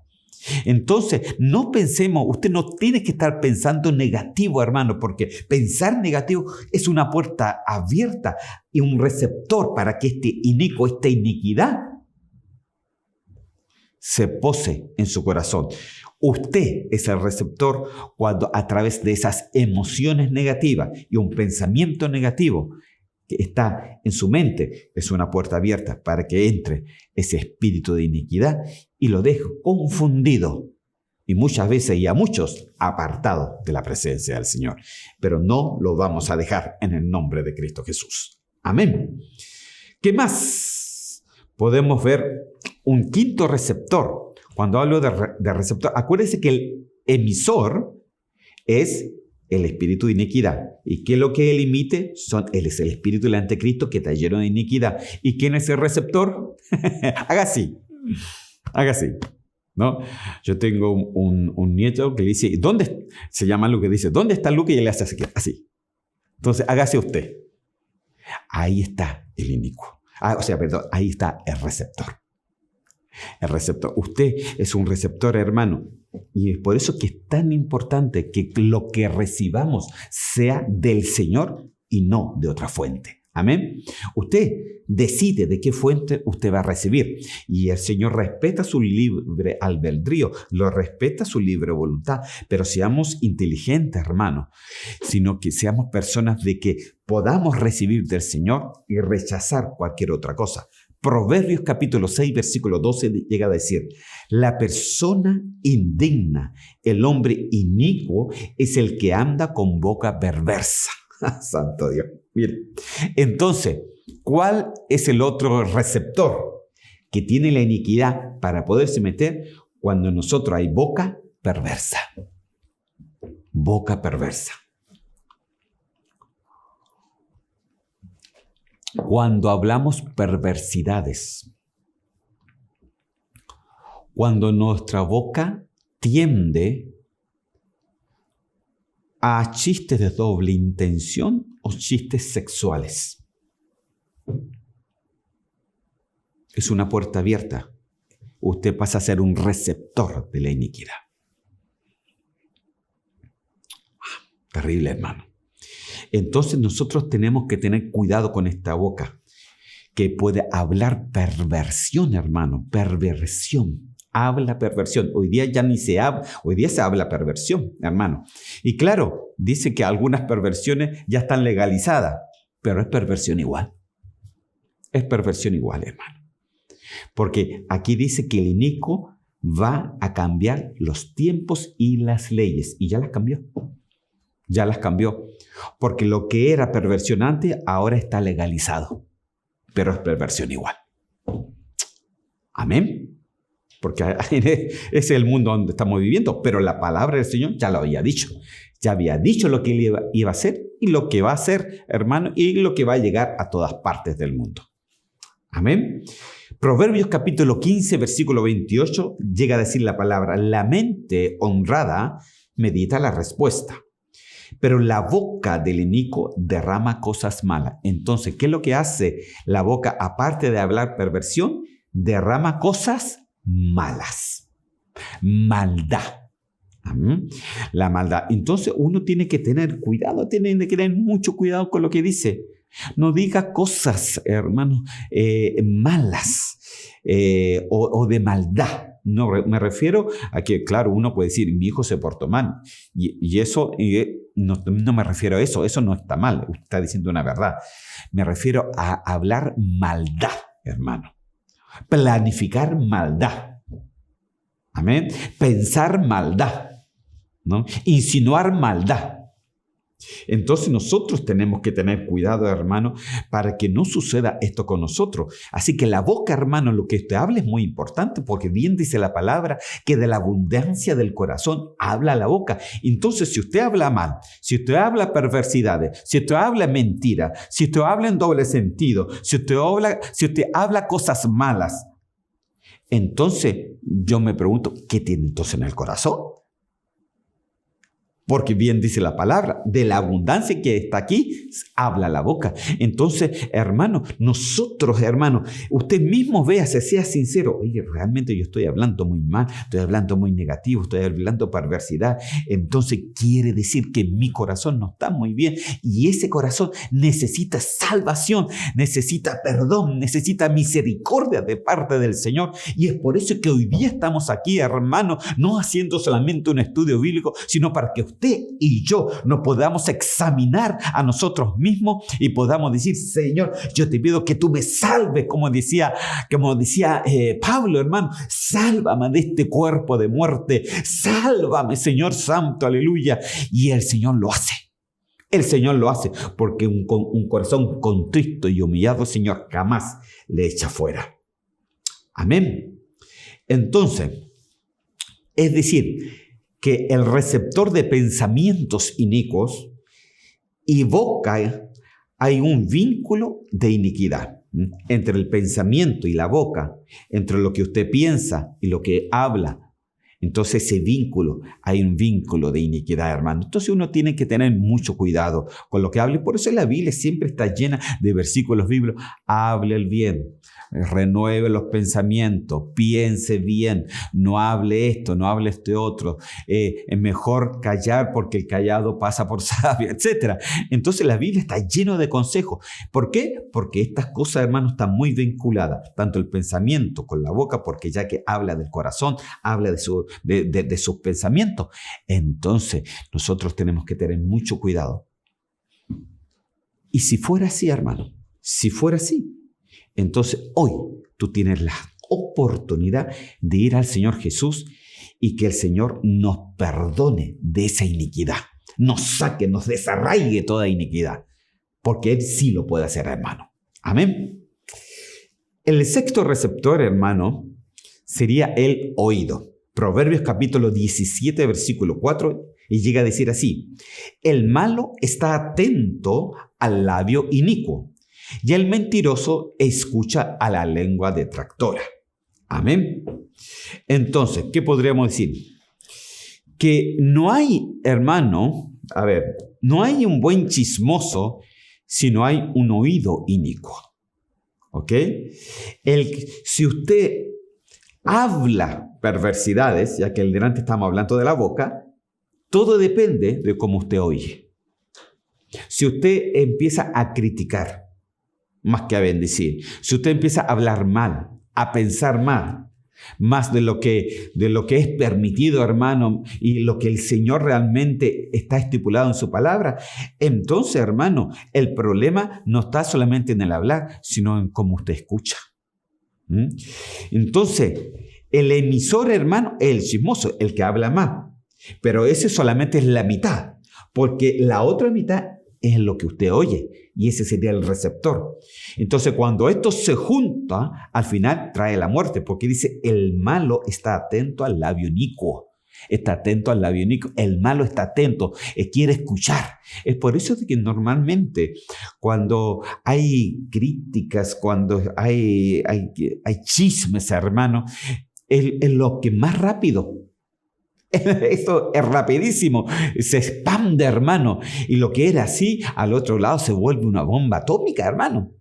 Entonces, no pensemos, usted no tiene que estar pensando negativo, hermano, porque pensar negativo es una puerta abierta y un receptor para que esta iniquidad se pose en su corazón. Usted es el receptor cuando a través de esas emociones negativas y un pensamiento negativo que está en su mente, es una puerta abierta para que entre ese espíritu de iniquidad y lo deje confundido y muchas veces y a muchos apartado de la presencia del Señor. Pero no lo vamos a dejar en el nombre de Cristo Jesús. Amén. ¿Qué más? Podemos ver un quinto receptor. Cuando hablo de receptor, acuérdense que el emisor es el espíritu de iniquidad. ¿Y qué es lo que él emite? Él es el espíritu del anticristo que está lleno de iniquidad. ¿Y quién es el receptor? Haga así. ¿No? Yo tengo un nieto que le dice, ¿dónde? Se llama Luke, dice, ¿dónde está Luke? Y él le hace así. Entonces, hágase usted. Ahí está el inicuo. Ahí está el receptor. El receptor. Usted es un receptor, hermano. Y es por eso que es tan importante que lo que recibamos sea del Señor y no de otra fuente. Amén. Usted decide de qué fuente usted va a recibir. Y el Señor respeta su libre albedrío, lo respeta su libre voluntad. Pero seamos inteligentes, hermanos, sino que seamos personas de que podamos recibir del Señor y rechazar cualquier otra cosa. Proverbios capítulo 6, versículo 12 llega a decir: la persona indigna, el hombre inicuo, es el que anda con boca perversa. Santo Dios. Miren. Entonces, ¿cuál es el otro receptor que tiene la iniquidad para poderse meter? Cuando en nosotros hay boca perversa. Boca perversa. Cuando hablamos perversidades, cuando nuestra boca tiende a chistes de doble intención o chistes sexuales, es una puerta abierta. Usted pasa a ser un receptor de la iniquidad. Terrible, hermano. Entonces nosotros tenemos que tener cuidado con esta boca, que puede hablar perversión, hermano, perversión. Habla perversión. Hoy día ya ni se habla, hoy día se habla perversión, hermano. Y claro, dice que algunas perversiones ya están legalizadas, pero es perversión igual. Es perversión igual, hermano. Porque aquí dice que el inicuo va a cambiar los tiempos y las leyes. Y ya las cambió. Ya las cambió. Porque lo que era perversión antes, ahora está legalizado. Pero es perversión igual. Amén. Porque ese es el mundo donde estamos viviendo. Pero la palabra del Señor ya lo había dicho. Ya había dicho lo que él iba a hacer y lo que va a hacer, hermano, y lo que va a llegar a todas partes del mundo. Amén. Proverbios capítulo 15, versículo 28, llega a decir la palabra: la mente honrada medita la respuesta, pero la boca del inicuo derrama cosas malas. Entonces, ¿qué es lo que hace la boca? Aparte de hablar perversión, derrama cosas malas. Maldad. La maldad. Entonces, uno tiene que tener cuidado, tiene que tener mucho cuidado con lo que dice. No diga cosas, hermano, malas o de maldad. No, me refiero a que, claro, uno puede decir: mi hijo se portó mal. Y eso, no me refiero a eso. Eso no está mal. Usted está diciendo una verdad. Me refiero a hablar maldad, hermano. Planificar maldad. Amén. Pensar maldad, ¿no? Insinuar maldad. Entonces nosotros tenemos que tener cuidado, hermano, para que no suceda esto con nosotros. Así que la boca, hermano, lo que usted habla es muy importante, porque bien dice la palabra que de la abundancia del corazón habla la boca. Entonces, si usted habla mal, si usted habla perversidades, si usted habla mentira, si usted habla en doble sentido, si usted habla cosas malas, entonces yo me pregunto, ¿qué tiene entonces en el corazón? Porque bien dice la palabra, de la abundancia que está aquí, habla la boca. Entonces, hermano, nosotros, hermano, usted mismo véase, sea sincero. Oye, realmente yo estoy hablando muy mal, estoy hablando muy negativo, estoy hablando perversidad. Entonces, quiere decir que mi corazón no está muy bien. Y ese corazón necesita salvación, necesita perdón, necesita misericordia de parte del Señor. Y es por eso que hoy día estamos aquí, hermano, no haciendo solamente un estudio bíblico, sino para que usted y yo nos podamos examinar a nosotros mismos y podamos decir: Señor, yo te pido que tú me salves, como decía Pablo, hermano, sálvame de este cuerpo de muerte, sálvame, Señor Santo, aleluya. Y el Señor lo hace. El Señor lo hace, porque un corazón contrito y humillado, Señor, jamás le echa fuera. Amén. Entonces, es decir, que el receptor de pensamientos inicuos y boca, hay un vínculo de iniquidad entre el pensamiento y la boca, entre lo que usted piensa y lo que habla. Entonces ese vínculo, hay un vínculo de iniquidad, hermano. Entonces uno tiene que tener mucho cuidado con lo que habla. Y por eso la Biblia siempre está llena de versículos bíblicos. Hable el bien, renueve los pensamientos, piense bien, no hable esto, no hable este otro. Es mejor callar porque el callado pasa por sabio, etc. Entonces la Biblia está llena de consejos. ¿Por qué? Porque estas cosas, hermano, están muy vinculadas. Tanto el pensamiento con la boca, porque ya que habla del corazón, habla de sus pensamientos. Entonces nosotros tenemos que tener mucho cuidado. Y si fuera así, hermano, si fuera así, entonces hoy tú tienes la oportunidad de ir al Señor Jesús y que el Señor nos perdone de esa iniquidad, nos saque, nos desarraigue toda iniquidad, porque Él sí lo puede hacer, hermano. Amén. El sexto receptor, hermano, sería el oído. Proverbios capítulo 17, versículo 4, y llega a decir así: el malo está atento al labio inicuo, y el mentiroso escucha a la lengua detractora. Amén. Entonces, ¿qué podríamos decir? Que no hay, hermano, no hay un buen chismoso si no hay un oído inicuo. ¿Ok? Si usted habla perversidades, ya que delante estamos hablando de la boca, todo depende de cómo usted oye. Si usted empieza a criticar más que a bendecir, si usted empieza a hablar mal, a pensar mal, más de lo que es permitido, hermano, y lo que el Señor realmente está estipulado en su palabra, entonces, hermano, el problema no está solamente en el hablar, sino en cómo usted escucha. Entonces, el emisor, hermano, es el chismoso, el que habla más. Pero ese solamente es la mitad, porque la otra mitad es lo que usted oye, y ese sería el receptor. Entonces, cuando esto se junta, al final trae la muerte, porque dice, el malo está atento al labio inicuo. Está atento al labio inicuo. El malo está atento, quiere escuchar. Es por eso de que normalmente cuando hay críticas, cuando hay chismes, hermano, es lo que más rápido. Esto es rapidísimo, se expande, hermano, y lo que era así, al otro lado se vuelve una bomba atómica, hermano.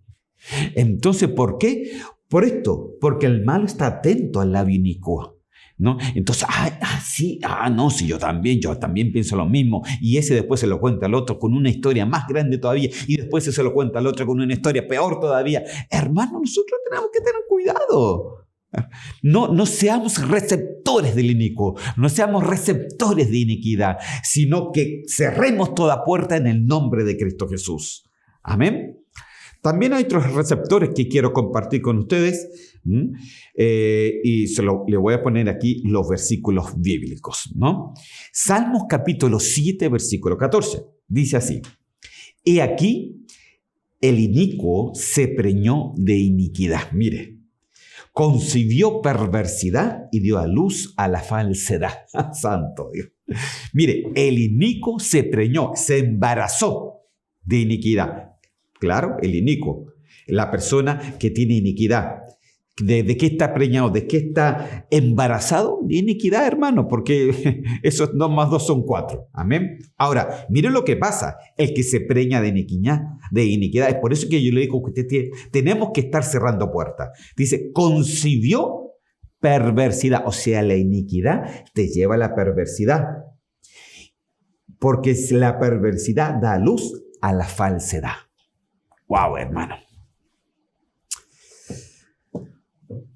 Entonces, ¿por qué? Por esto, porque el malo está atento al labio inicuo, ¿no? Entonces, sí, yo también pienso lo mismo, y ese después se lo cuenta al otro con una historia más grande todavía, y después se lo cuenta al otro con una historia peor todavía. Hermano, nosotros tenemos que tener cuidado. No seamos receptores del inicuo, no seamos receptores de iniquidad, sino que cerremos toda puerta en el nombre de Cristo Jesús. Amén. También hay otros receptores que quiero compartir con ustedes, y le voy a poner aquí los versículos bíblicos, ¿no? Salmos capítulo 7, versículo 14, dice así: he aquí, el inicuo se preñó de iniquidad. Mire, concibió perversidad y dio a luz a la falsedad. Santo Dios. Mire, el inicuo se preñó, se embarazó de iniquidad. Claro, el inicuo, la persona que tiene iniquidad. ¿De qué está preñado? ¿De qué está embarazado? De iniquidad, hermano, porque esos 2 más 2 son 4. Amén. Ahora, mire lo que pasa. El que se preña de iniquidad. Es por eso que yo le digo que tenemos que estar cerrando puertas. Dice, concibió perversidad. O sea, la iniquidad te lleva a la perversidad. Porque la perversidad da luz a la falsedad. ¡Wow, hermano!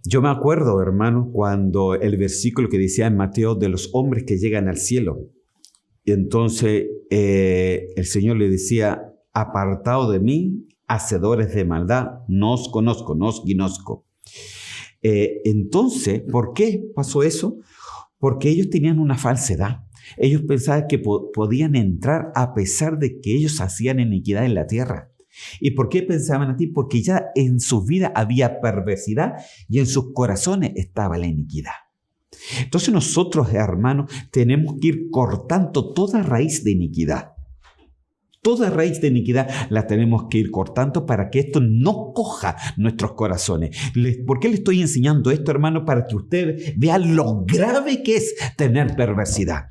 Yo me acuerdo, hermano, cuando el versículo que decía en Mateo de los hombres que llegan al cielo. Y entonces el Señor le decía, apartado de mí, hacedores de maldad, no os conozco, no os conozco. Entonces, ¿por qué pasó eso? Porque ellos tenían una falsedad. Ellos pensaban que podían entrar a pesar de que ellos hacían iniquidad en la tierra. ¿Y por qué pensaban así? Porque ya en su vida había perversidad y en sus corazones estaba la iniquidad. Entonces nosotros, hermanos, tenemos que ir cortando toda raíz de iniquidad. Toda raíz de iniquidad la tenemos que ir cortando para que esto no coja nuestros corazones. ¿Por qué le estoy enseñando esto, hermano? Para que usted vea lo grave que es tener perversidad.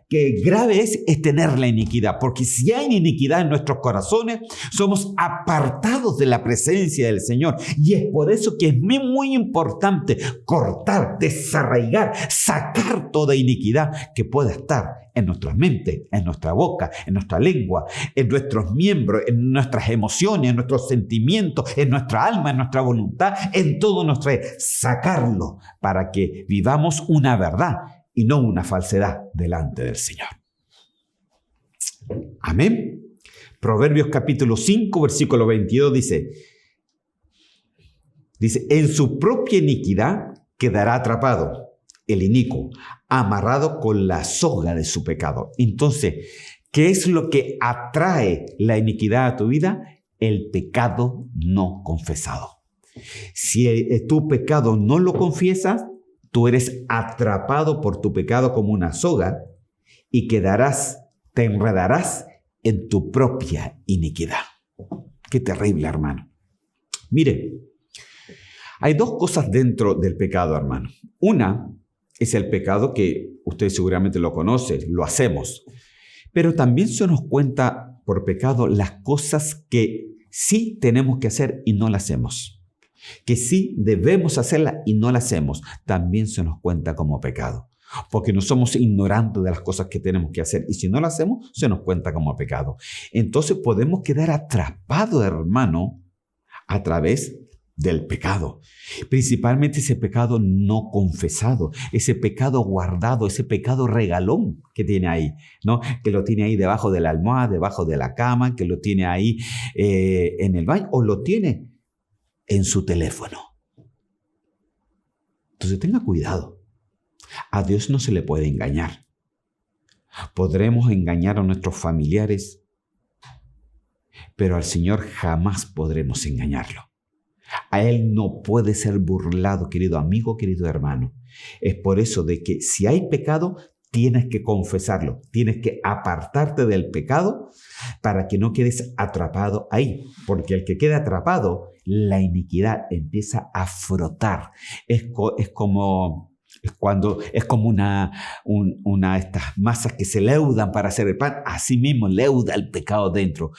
Que grave es tener la iniquidad. Porque si hay iniquidad en nuestros corazones, somos apartados de la presencia del Señor. Y es por eso que es muy importante cortar, desarraigar, sacar toda iniquidad que pueda estar en nuestra mente, en nuestra boca, en nuestra lengua, en nuestros miembros, en nuestras emociones, en nuestros sentimientos, en nuestra alma, en nuestra voluntad, en todo nuestro ser. Sacarlo para que vivamos una verdad y no una falsedad delante del Señor. Amén. Proverbios capítulo 5, versículo 22 dice, en su propia iniquidad quedará atrapado el inicuo, amarrado con la soga de su pecado. Entonces, ¿qué es lo que atrae la iniquidad a tu vida? El pecado no confesado. Si tu pecado no lo confiesas, tú eres atrapado por tu pecado como una soga y te enredarás en tu propia iniquidad. Qué terrible, hermano. Mire, hay dos cosas dentro del pecado, hermano. Una es el pecado que usted seguramente lo conoce, lo hacemos. Pero también se nos cuenta por pecado las cosas que sí tenemos que hacer y no las hacemos. Que sí debemos hacerlas y no las hacemos. También se nos cuenta como pecado. Porque no somos ignorantes de las cosas que tenemos que hacer. Y si no las hacemos, se nos cuenta como pecado. Entonces podemos quedar atrapados, hermano, a través del pecado. Principalmente ese pecado no confesado, ese pecado guardado, ese pecado regalón que tiene ahí, ¿no? Que lo tiene ahí debajo de la almohada, debajo de la cama, que lo tiene ahí en el baño o lo tiene en su teléfono. Entonces tenga cuidado. A Dios no se le puede engañar. Podremos engañar a nuestros familiares, pero al Señor jamás podremos engañarlo. A Él no puede ser burlado, querido amigo, querido hermano. Es por eso de que si hay pecado, tienes que confesarlo. Tienes que apartarte del pecado para que no quedes atrapado ahí. Porque el que queda atrapado, la iniquidad empieza a frotar. Es como una de estas masas que se leudan para hacer el pan. Así mismo leuda el pecado dentro.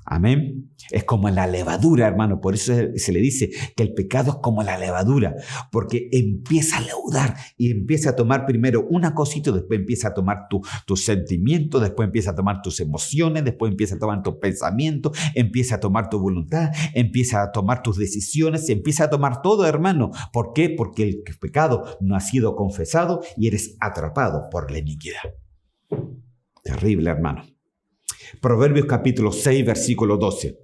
Amén. Es como la levadura, hermano. Por eso se le dice que el pecado es como la levadura, porque empieza a leudar y empieza a tomar primero una cosita, después empieza a tomar tus sentimientos, después empieza a tomar tus emociones, después empieza a tomar tus pensamientos, empieza a tomar tu voluntad, empieza a tomar tus decisiones, empieza a tomar todo, hermano. ¿Por qué? Porque el pecado no ha sido confesado y eres atrapado por la iniquidad. Terrible, hermano. Proverbios capítulo 6, versículo 12.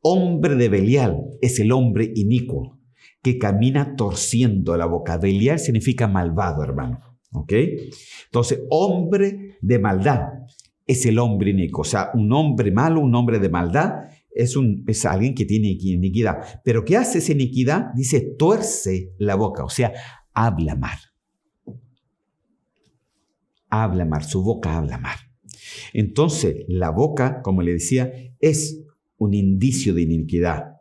Hombre de Belial es el hombre inicuo que camina torciendo la boca. Belial significa malvado, hermano. ¿Ok? Entonces, hombre de maldad es el hombre inicuo. O sea, un hombre malo, un hombre de maldad es alguien que tiene iniquidad. Pero ¿qué hace esa iniquidad? Dice, tuerce la boca. O sea, habla mal. Habla mal, su boca habla mal. Entonces, la boca, como le decía, es un indicio de iniquidad.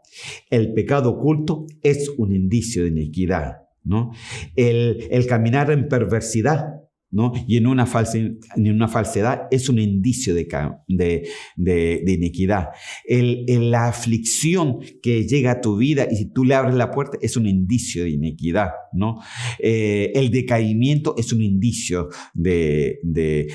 El pecado oculto es un indicio de iniquidad, ¿no? El caminar en perversidad, ¿no? Y en una falsedad es un indicio de iniquidad. La aflicción que llega a tu vida y si tú le abres la puerta es un indicio de iniquidad, ¿no? El decaimiento es un indicio de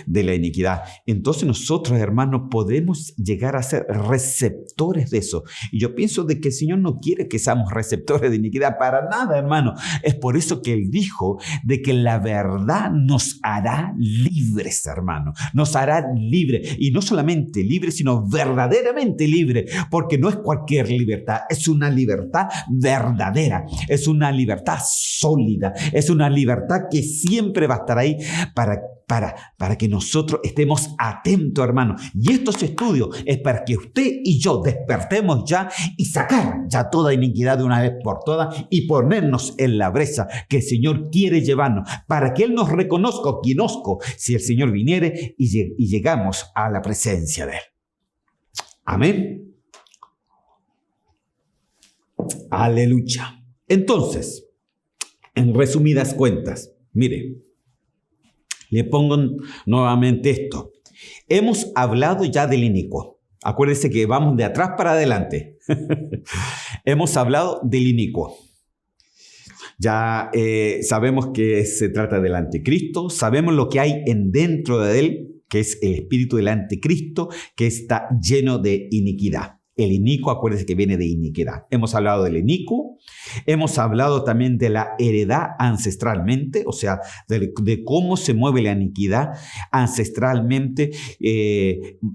la iniquidad. Entonces nosotros, hermanos, podemos llegar a ser receptores de eso. Y yo pienso de que el Señor no quiere que seamos receptores de iniquidad para nada, hermano. Es por eso que Él dijo de que la verdad nos hará libres, hermano. Nos hará libres. Y no solamente libres, sino verdaderamente libres. Porque no es cualquier libertad. Es una libertad verdadera. Es una libertad sólida. Es una libertad que siempre va a estar ahí para para que nosotros estemos atentos, hermano. Y estos estudios es para que usted y yo despertemos ya y sacar ya toda iniquidad de una vez por todas y ponernos en la brecha que el Señor quiere llevarnos, para que Él nos reconozca o conozca si el Señor viniere y llegamos a la presencia de Él. Amén. Aleluya. Entonces, en resumidas cuentas, mire, le pongo nuevamente esto. Hemos hablado ya del inicuo. Acuérdense que vamos de atrás para adelante. Hemos hablado del inicuo. Ya sabemos que se trata del anticristo, sabemos lo que hay dentro de él, que es el espíritu del anticristo, que está lleno de iniquidad. El inicuo, acuérdense que viene de iniquidad. Hemos hablado del inicuo, hemos hablado también de la heredad ancestralmente, o sea, de cómo se mueve la iniquidad ancestralmente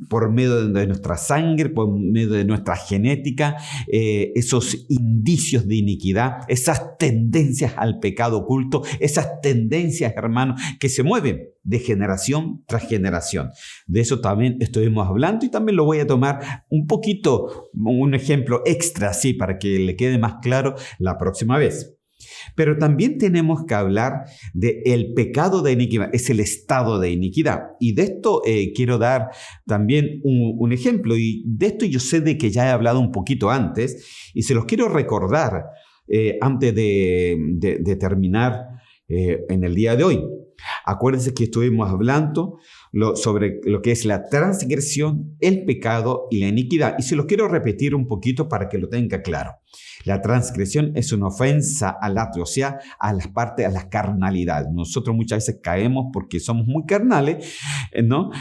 por medio de nuestra sangre, por medio de nuestra genética, esos indicios de iniquidad, esas tendencias al pecado oculto, esas tendencias, hermanos, que se mueven de generación tras generación. De eso también estuvimos hablando y también lo voy a tomar un poquito, un ejemplo extra, así, para que le quede más claro la próxima vez. Pero también tenemos que hablar del pecado de iniquidad, es el estado de iniquidad. Y de esto quiero dar también un ejemplo. Y de esto yo sé de que ya he hablado un poquito antes y se los quiero recordar antes de terminar en el día de hoy. Acuérdense que estuvimos hablando sobre lo que es la transgresión, el pecado y la iniquidad. Y se los quiero repetir un poquito para que lo tenga claro. La transgresión es una ofensa al atrio, o sea, a las partes, a las carnalidades. Nosotros muchas veces caemos porque somos muy carnales, ¿no?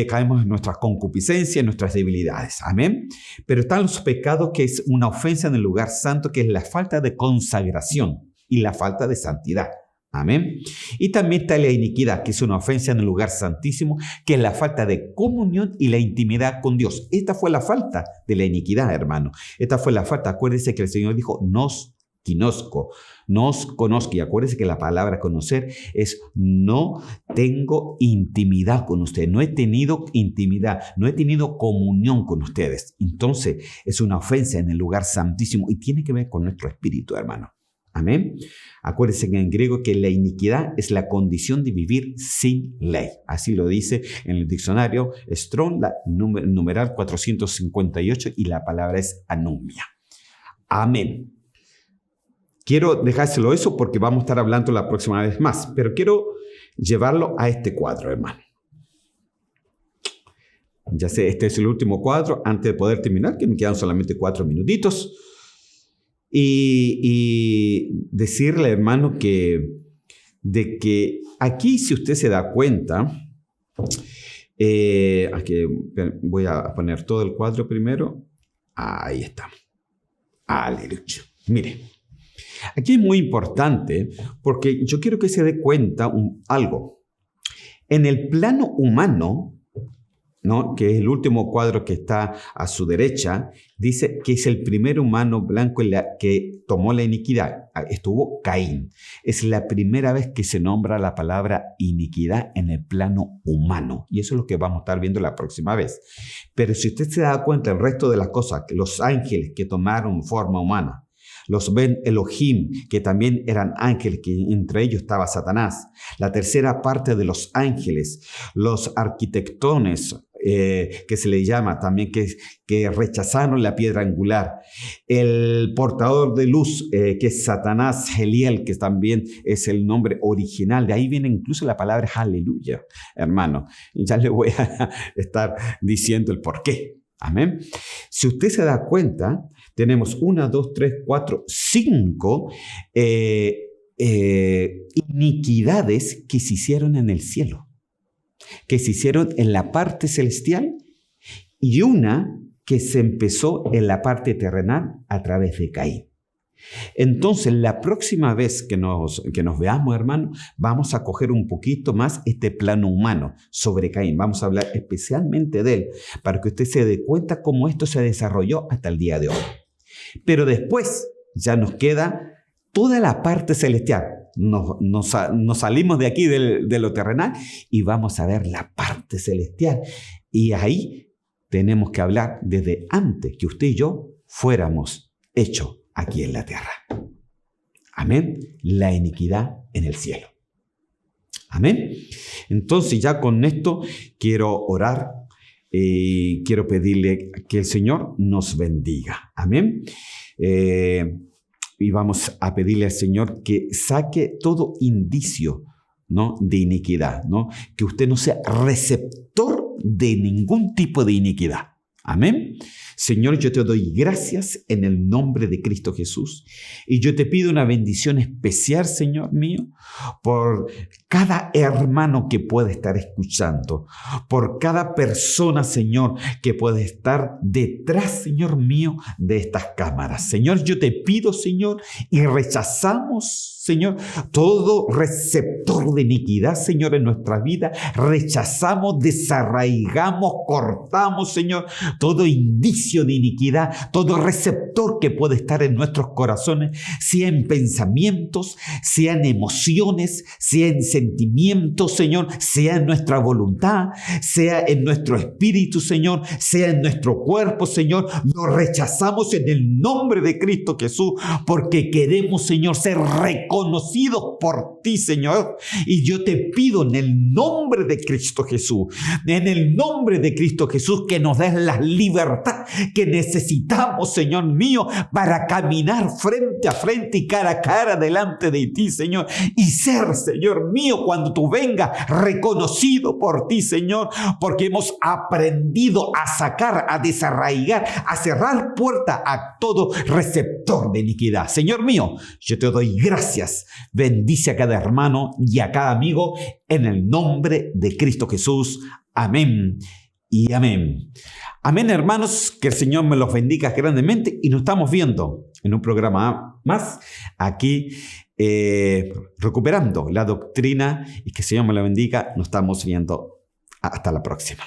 Caemos en nuestras concupiscencias, en nuestras debilidades. Amén. Pero están los pecados que es una ofensa en el lugar santo, que es la falta de consagración y la falta de santidad. Amén. Y también está la iniquidad, que es una ofensa en el lugar santísimo, que es la falta de comunión y la intimidad con Dios. Esta fue la falta de la iniquidad, hermano. Esta fue la falta. Acuérdense que el Señor dijo, nos conozco. Y acuérdense que la palabra conocer es no tengo intimidad con ustedes. No he tenido intimidad, no he tenido comunión con ustedes. Entonces es una ofensa en el lugar santísimo y tiene que ver con nuestro espíritu, hermano. Amén. Acuérdense en griego que la iniquidad es la condición de vivir sin ley. Así lo dice en el diccionario Strong, numeral 458, y la palabra es anumia. Amén. Quiero dejárselo eso porque vamos a estar hablando la próxima vez más, pero quiero llevarlo a este cuadro, hermano. Ya sé, este es el último cuadro antes de poder terminar, que me quedan solamente 4 minutitos. Y decirle, hermano, de que aquí, si usted se da cuenta, aquí voy a poner todo el cuadro primero. Ahí está. Aleluya. Mire, aquí es muy importante porque yo quiero que se dé cuenta algo. En el plano humano, ¿no? Que es el último cuadro que está a su derecha, dice que es el primer humano blanco que tomó la iniquidad. Estuvo Caín. Es la primera vez que se nombra la palabra iniquidad en el plano humano. Y eso es lo que vamos a estar viendo la próxima vez. Pero si usted se da cuenta, el resto de las cosas, los ángeles que tomaron forma humana, los Ben Elohim, que también eran ángeles, que entre ellos estaba Satanás, la tercera parte de los ángeles, los arquitectones, que se le llama también, que rechazaron la piedra angular, el portador de luz, que es Satanás, Heliel, que también es el nombre original, de ahí viene incluso la palabra aleluya, hermano, ya le voy a estar diciendo el por qué. Amén. Si usted se da cuenta, tenemos 1, 2, 3, 4, 5 iniquidades que se hicieron en el cielo, que se hicieron en la parte celestial, y una que se empezó en la parte terrenal a través de Caín. Entonces, la próxima vez que nos veamos, hermano, vamos a coger un poquito más este plano humano sobre Caín. Vamos a hablar especialmente de él para que usted se dé cuenta cómo esto se desarrolló hasta el día de hoy. Pero después ya nos queda toda la parte celestial. nos salimos de aquí de lo terrenal y vamos a ver la parte celestial. Y ahí tenemos que hablar desde antes que usted y yo fuéramos hechos aquí en la tierra. Amén. La iniquidad en el cielo. Amén. Entonces ya con esto quiero orar. Quiero pedirle que el Señor nos bendiga. Amén. Y vamos a pedirle al Señor que saque todo indicio, ¿no?, de iniquidad, ¿no? Que usted no sea receptor de ningún tipo de iniquidad. Amén. Señor, yo te doy gracias en el nombre de Cristo Jesús. Y yo te pido una bendición especial, Señor mío, por cada hermano que puede estar escuchando, por cada persona, Señor, que puede estar detrás, Señor mío, de estas cámaras. Señor, yo te pido, Señor, y rechazamos, Señor, todo receptor de iniquidad, Señor, en nuestra vida. Rechazamos, desarraigamos, cortamos, Señor, todo indicio de iniquidad, todo receptor que puede estar en nuestros corazones, sea en pensamientos, sea en emociones, sea en sentimientos, Señor, sea en nuestra voluntad, sea en nuestro espíritu, Señor, sea en nuestro cuerpo, Señor. Lo rechazamos en el nombre de Cristo Jesús, porque queremos, Señor, ser reconocidos por ti, Señor. Y yo te pido en el nombre de Cristo Jesús, en el nombre de Cristo Jesús, que nos des la libertad que necesitamos, Señor mío, para caminar frente a frente y cara a cara delante de ti, Señor, y ser, Señor mío, cuando tú vengas, reconocido por ti, Señor, porque hemos aprendido a sacar, a desarraigar, a cerrar puerta a todo receptor de iniquidad. Señor mío, yo te doy gracias. Bendice a cada hermano y a cada amigo en el nombre de Cristo Jesús. Amén y amén. Amén, hermanos, que el Señor me los bendiga grandemente y nos estamos viendo en un programa más aquí, recuperando la doctrina, y que el Señor me la bendiga. Nos estamos viendo. Hasta la próxima.